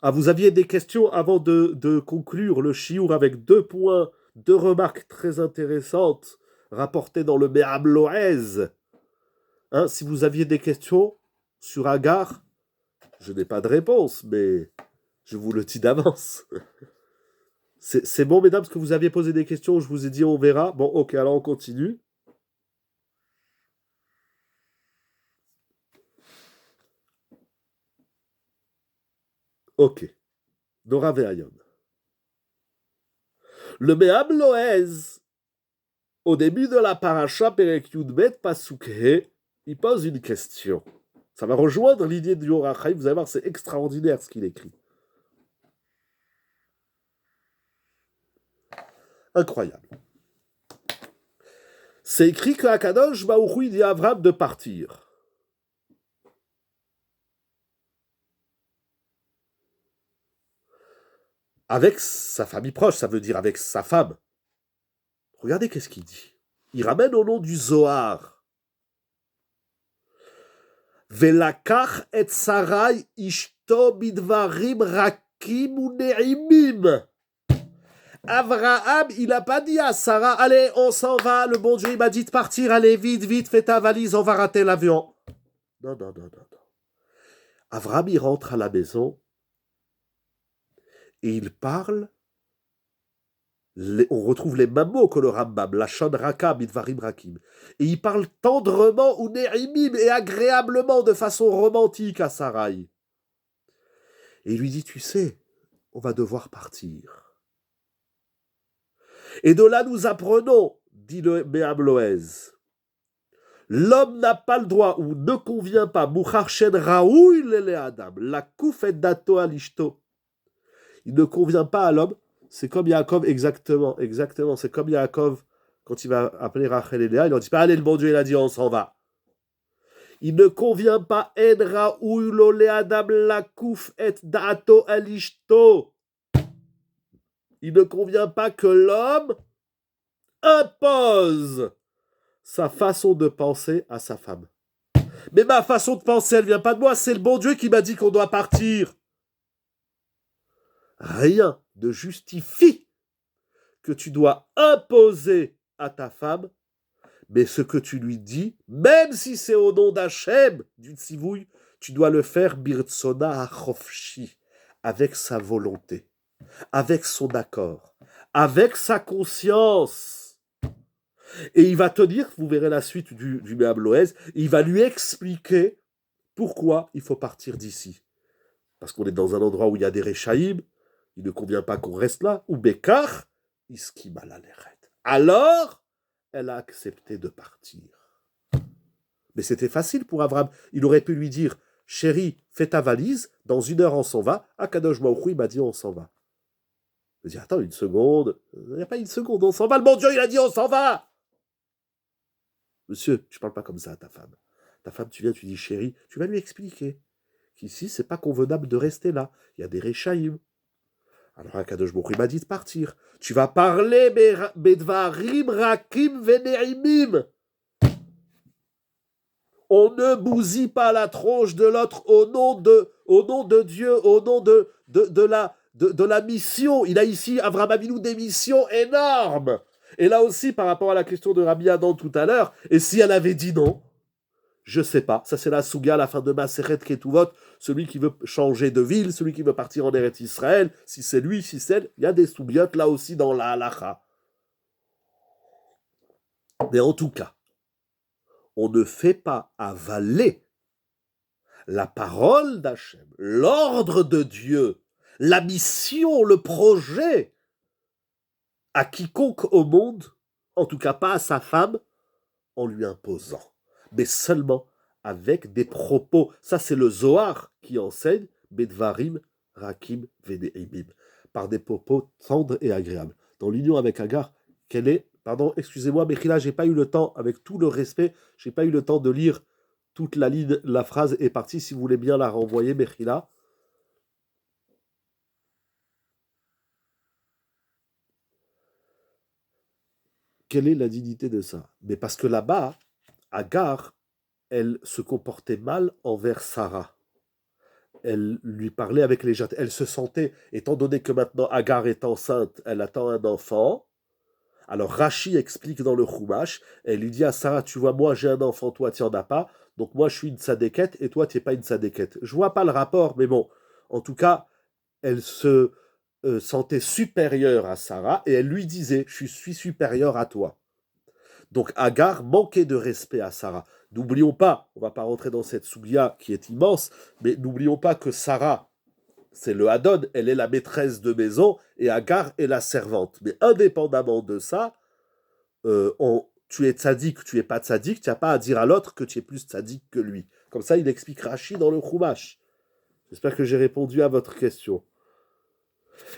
Ah, vous aviez des questions avant de conclure le shiur avec 2 points, 2 remarques très intéressantes rapportées dans le Me'am Loez. Hein, si vous aviez des questions sur Agar, je n'ai pas de réponse, mais je vous le dis d'avance. C'est bon, mesdames, parce que vous aviez posé des questions, je vous ai dit on verra. Bon, ok, alors on continue. Ok. Dora Ve'ayom. Le Me'am Loez, au début de la paracha Perek Yudbet Pasuk He, il pose une question. Ça va rejoindre l'idée du Or HaChaim. Vous allez voir, c'est extraordinaire ce qu'il écrit. Incroyable. C'est écrit que Akadosh Baruch Hu dit à Avram de partir. Avec sa famille proche, ça veut dire avec sa femme. Regardez qu'est-ce qu'il dit. Il ramène au nom du Zohar. Velakach et Sarai ishto bidvarim rakim ou ne'imim. Abraham, il n'a pas dit à Sarah, allez, on s'en va, le bon Dieu, il m'a dit de partir, allez, vite, vite, fais ta valise, on va rater l'avion. Non, non, non, non, non. Abraham, il rentre à la maison et il parle, on retrouve les mêmes mots que le Rambam, la Shon Raka, Bidvarim Rakim. Et il parle tendrement, ou ne'imim, et agréablement, de façon romantique à Sarai. Et il lui dit, tu sais, on va devoir partir. Et de là, nous apprenons, dit le Me'am Loez, l'homme n'a pas le droit ou ne convient pas, Moucharchen Raoui lele Adam, la koufet dato alishto. Il ne convient pas à l'homme, c'est comme Yaakov, exactement, c'est comme Yaakov, quand il va appeler Rachel et Léa, il leur dit pas, allez, le bon Dieu, il a dit, on s'en va. Il ne convient pas, En Raoui lele Adam, la kouf et dato alishto. Il ne convient pas que l'homme impose sa façon de penser à sa femme. Mais ma façon de penser, elle vient pas de moi, c'est le bon Dieu qui m'a dit qu'on doit partir. Rien ne justifie que tu dois imposer à ta femme, mais ce que tu lui dis, même si c'est au nom d'Hachem, du tzivouille, tu dois le faire birtsona achofshi, avec sa volonté, avec son accord, avec sa conscience. Et il va te dire, vous verrez la suite du Me'am Loez, il va lui expliquer pourquoi il faut partir d'ici. Parce qu'on est dans un endroit où il y a des réchaïm, il ne convient pas qu'on reste là, ou Bekar, iskima la leret. Alors, elle a accepté de partir. Mais c'était facile pour Abraham. Il aurait pu lui dire, chérie, fais ta valise, dans 1 heure on s'en va. Akadosh Baruch Hu, il m'a dit on s'en va. Je dis, attends, 1 seconde. Il n'y a pas 1 seconde, on s'en va. Le bon Dieu, il a dit on s'en va. Monsieur, tu ne parles pas comme ça à ta femme. Ta femme, tu viens, tu dis, chérie, tu vas lui expliquer qu'ici, c'est pas convenable de rester là. Il y a des réchaïm. Alors, Akadosh Baruch Hu, il m'a dit de partir. Tu vas parler, bedvarim rakim veneimim. On ne bousille pas la tronche de l'autre au nom de Dieu, au nom de la mission. Il a ici, Avraham Avinu, des missions énormes. Et là aussi, par rapport à la question de Rabbi Adam tout à l'heure, et si elle avait dit non, je ne sais pas. Ça, c'est la Souga à la fin de Maseret Ketuvot. Celui qui veut changer de ville, celui qui veut partir en Eretz Israël, si c'est lui, si c'est elle, il y a des soubiotes là aussi dans la halacha. Mais en tout cas, on ne fait pas avaler la parole d'Hachem, l'ordre de Dieu, la mission, le projet à quiconque au monde, en tout cas pas à sa femme, en lui imposant, mais seulement avec des propos. Ça, c'est le Zohar qui enseigne Bedvarim, Rakim, Veneimim, par des propos tendres et agréables. Dans l'union avec Agar, quelle est, pardon, excusez-moi, mais là, j'ai pas eu le temps, avec tout le respect, j'ai pas eu le temps de lire toute la ligne, la phrase est partie, si vous voulez bien la renvoyer, Mechila. Quelle est la dignité de ça? Mais parce que là-bas, Agar, elle se comportait mal envers Sarah. Elle lui parlait avec légèreté. Elle se sentait, étant donné que maintenant Agar est enceinte, elle attend un enfant. Alors Rachi explique dans le Chumash, elle lui dit à Sarah, tu vois, moi j'ai un enfant, toi tu n'en as pas, donc moi je suis une tzadékette et toi tu n'es pas une tzadékette. Je vois pas le rapport, mais bon, en tout cas, elle se sentait supérieure à Sarah et elle lui disait, je suis supérieure à toi. Donc Agar manquait de respect à Sarah. N'oublions pas, on ne va pas rentrer dans cette souglia qui est immense, mais n'oublions pas que Sarah, c'est le Hadon, elle est la maîtresse de maison et Agar est la servante. Mais indépendamment de ça, tu es tzaddik, tu es pas tzaddik, tu n'as pas à dire à l'autre que tu es plus tzaddik que lui. Comme ça, il explique Rashi dans le Chumash. J'espère que j'ai répondu à votre question.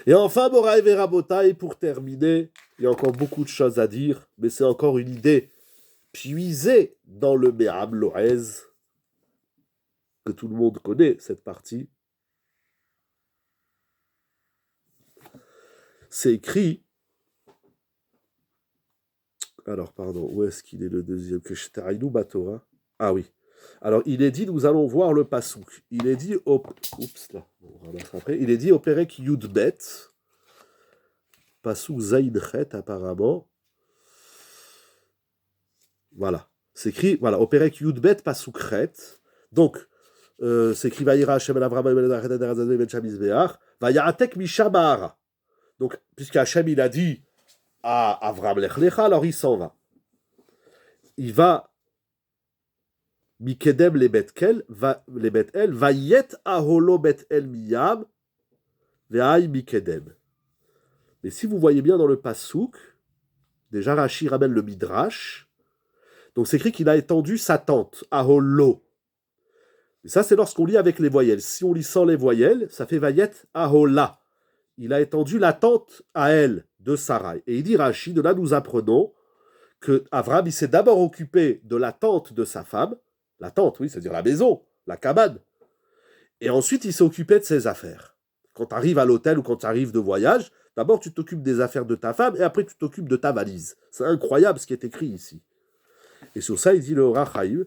Et enfin, Moraï Verabotaï, pour terminer, il y a encore beaucoup de choses à dire, mais c'est encore une idée puisée dans le Me'am Loez, que tout le monde connaît, cette partie. C'est écrit. Alors, pardon, où est-ce qu'il est le deuxième que je Torah? Ah oui. Alors, il est dit, nous allons voir le pasouk. Il est dit au... Oups, là, on ramassera après. Il est dit au Perek Yudbet, pasouk Zaïd Chet, apparemment. Voilà. C'est écrit, voilà, au Perek Yudbet, pasouk Chet. Donc, c'est écrit Vaïra Hashem el Avraham el Erazadeh ben Shamizbeach, Vaïatek Misha Bahara. Donc, puisque Hashem, il a dit à Avraham Lech Lecha, alors il s'en va. Il va Mikedem les Bet-El, Vayet Aholo Bet-El Miyam, Ve'ai Mikedem. Mais si vous voyez bien dans le Passouk, déjà Rashi ramène le Midrash, donc c'est écrit qu'il a étendu sa tente, Aholo. Et ça, c'est lorsqu'on lit avec les voyelles. Si on lit sans les voyelles, ça fait Vayet Ahola. Il a étendu la tente à elle de Sarai. Et il dit Rashi, de là nous apprenons que Avraham, il s'est d'abord occupé de la tente de sa femme, la tente, oui, c'est-à-dire la maison, la cabane. Et ensuite, il s'est occupé de ses affaires. Quand tu arrives à l'hôtel ou quand tu arrives de voyage, d'abord tu t'occupes des affaires de ta femme et après tu t'occupes de ta valise. C'est incroyable ce qui est écrit ici. Et sur ça, il dit le Rachaïm,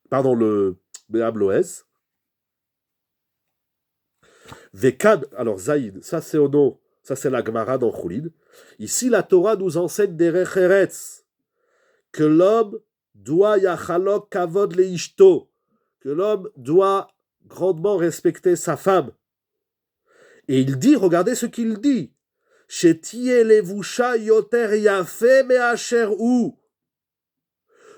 pardon, le Béabloès, Vekad, alors Zaïd, ça c'est au nom, ça c'est la Gemara dans Choulid. Ici, la Torah nous enseigne des Recheretz, que l'homme doit yachalok kavod leishto, que l'homme doit grandement respecter sa femme. Et il dit, regardez ce qu'il dit, shetie levusha yoter yafe measher ou.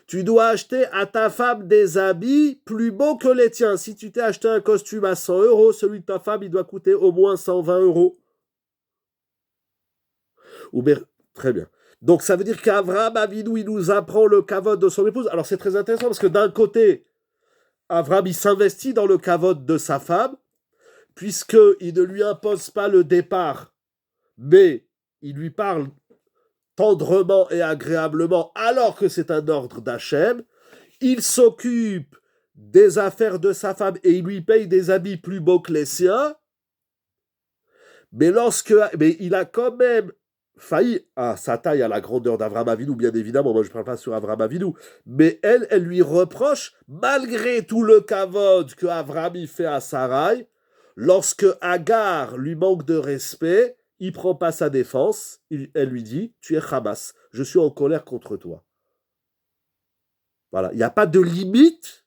Tu dois acheter à ta femme des habits plus beaux que les tiens. Si tu t'es acheté un costume à 100 euros, celui de ta femme, il doit coûter au moins 120 euros. Très bien. Donc ça veut dire qu'Avraham Avinu, il nous apprend le kavod de son épouse. Alors c'est très intéressant parce que d'un côté, Avraham, il s'investit dans le kavod de sa femme, puisqu'il ne lui impose pas le départ, mais il lui parle tendrement et agréablement, alors que c'est un ordre d'Hachem. Il s'occupe des affaires de sa femme et il lui paye des habits plus beaux que les siens. Mais il a quand même failli à sa taille, à la grandeur d'Avraham Avinu, bien évidemment, moi je ne parle pas sur Avraham Avinu, mais elle lui reproche, malgré tout le kavod que Avraham y fait à Sarai, lorsque Agar lui manque de respect, il prend pas sa défense, elle lui dit, tu es Hamas, je suis en colère contre toi. Voilà, il n'y a pas de limite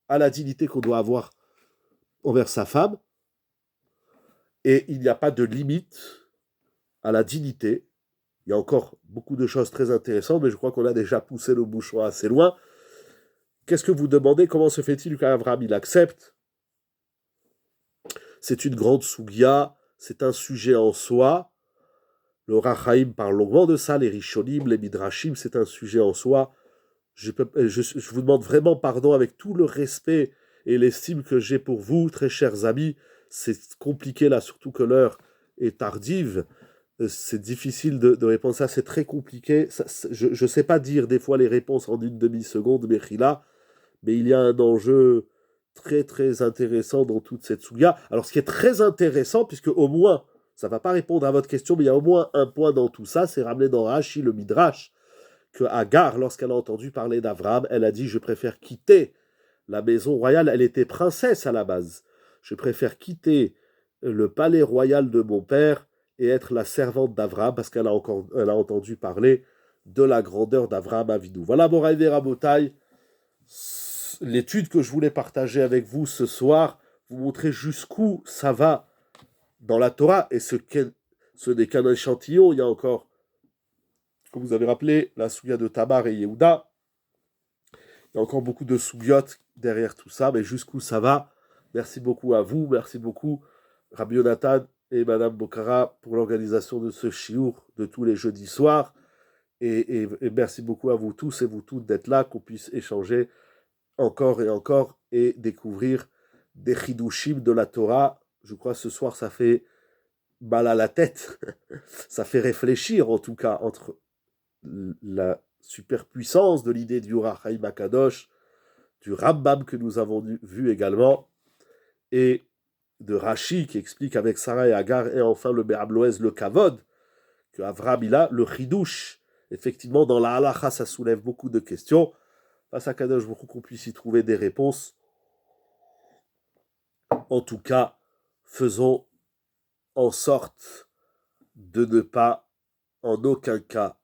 à la dignité qu'on doit avoir envers sa femme, et il n'y a pas de limite à la dignité. Il y a encore beaucoup de choses très intéressantes, mais je crois qu'on a déjà poussé le bouchon assez loin. Qu'est-ce que vous demandez? Comment se fait-il qu'Avraham il accepte? C'est une grande sougia, c'est un sujet en soi. Le Rachaïm parle longuement de ça, les Rishonim, les Midrashim, c'est un sujet en soi. Je vous demande vraiment pardon avec tout le respect et l'estime que j'ai pour vous, très chers amis. C'est compliqué là, surtout que l'heure est tardive. C'est difficile de répondre à ça, c'est très compliqué. Je ne sais pas dire des fois les réponses en une demi-seconde, mais il y a un enjeu très très intéressant dans toute cette souga. Alors ce qui est très intéressant, puisque au moins, ça ne va pas répondre à votre question, mais il y a au moins un point dans tout ça, c'est ramené dans Rashi, le Midrash, que Agar, lorsqu'elle a entendu parler d'Avraham, elle a dit « Je préfère quitter la maison royale ». Elle était princesse à la base. « Je préfère quitter le palais royal de mon père et être la servante d'Avraham parce qu'elle a entendu parler de la grandeur d'Avraham Avinu. » Voilà, Moraï et Rabotai, l'étude que je voulais partager avec vous ce soir, vous montrer jusqu'où ça va dans la Torah, et ce n'est qu'un échantillon. Il y a encore, comme vous avez rappelé, la souga de Tamar et Yehuda. Il y a encore beaucoup de sougiotes derrière tout ça, mais jusqu'où ça va. Merci beaucoup à vous, merci beaucoup Rabbi Yonatan et Madame Bokara pour l'organisation de ce chiour de tous les jeudis soirs. Et merci beaucoup à vous tous et vous toutes d'être là, qu'on puisse échanger encore et encore et découvrir des chidushim de la Torah. Je crois que ce soir, ça fait mal à la tête. Ça fait réfléchir, en tout cas, entre la superpuissance de l'idée du Or HaChaim Akadosh, du Rambam que nous avons vu également, et de Rashi qui explique avec Sarah et Agar, et enfin le Béabloès, le Kavod, que Avraham il a, le Chidush. Effectivement, dans la halacha, ça soulève beaucoup de questions. face à Kadosh Baruch Hu, qu'on puisse y trouver des réponses. En tout cas, faisons en sorte de ne pas, en aucun cas,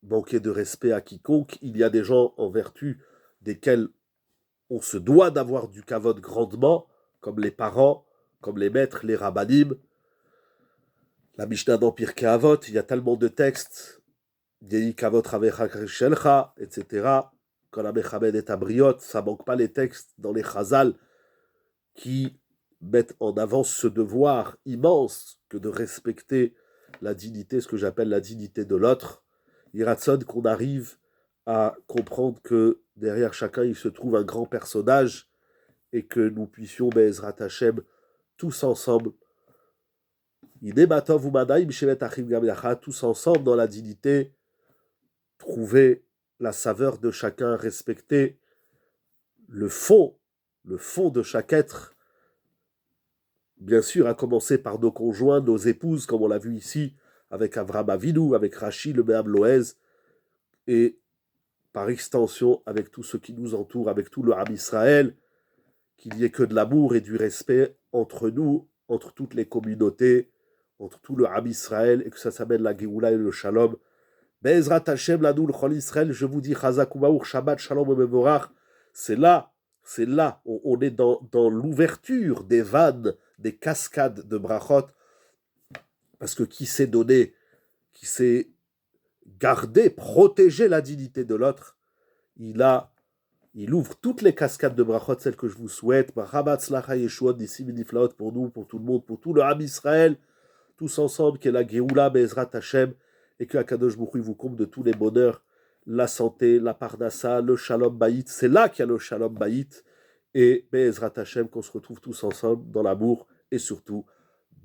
manquer de respect à quiconque. Il y a des gens en vertu desquels on se doit d'avoir du kavod grandement, comme les parents, comme les maîtres, les rabbanim. La Mishnah dans Pirkei Avot, il y a tellement de textes, Yehi kavod ravecha krishelcha, etc. Quand la Mechamed est à Briot, ça manque pas les textes dans les Chazal qui mettent en avant ce devoir immense que de respecter la dignité, ce que j'appelle la dignité de l'autre. Iratson, qu'on arrive à comprendre que derrière chacun, il se trouve un grand personnage et que nous puissions, Be'ezrat Hashem, tous ensemble, tous ensemble dans la dignité, trouver la saveur de chacun, respecter le fond de chaque être, bien sûr, à commencer par nos conjoints, nos épouses, comme on l'a vu ici, avec Avraham Avinu, avec Rashi, le Béam Loez, et par extension avec tous ceux qui nous entourent, avec tout le Ham Israël, qu'il n'y ait que de l'amour et du respect entre nous, entre toutes les communautés, entre tout le Ham Israël, et que ça s'appelle la Géoula et le Shalom. Be'ezrat Hashem, la Noul Chol Israël, je vous dis, Chazak U'Baour, Shabbat, Shalom et Mevorach, c'est là, on est dans l'ouverture des vannes, des cascades de brachot, parce que qui s'est donné, qui s'est gardé, protégé la dignité de l'autre, il ouvre toutes les cascades de brachot, celles que je vous souhaite, pour nous, pour tout le monde, pour tout le Ham Israël, tous ensemble, qui est la Géoula, Be'ezrat Hashem, et que Akadosh Baruch Hu vous comble de tous les bonheurs, la santé, la parnassa, le shalom bayit, c'est là qu'il y a le shalom bayit, et Be'ezrat Hashem, qu'on se retrouve tous ensemble dans l'amour, et surtout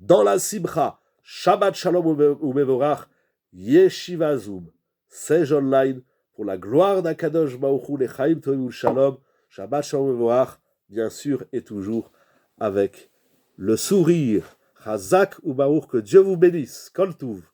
dans la simcha. Shabbat Shalom Umevorach, Yeshiva Zoom, c'est online, pour la gloire d'Akadosh Baruch Hu, les Chaim Tovim Shalom, Shabbat Shalom Umevorach, bien sûr et toujours avec le sourire. Chazak ou Baruch, que Dieu vous bénisse. Kol Tuv.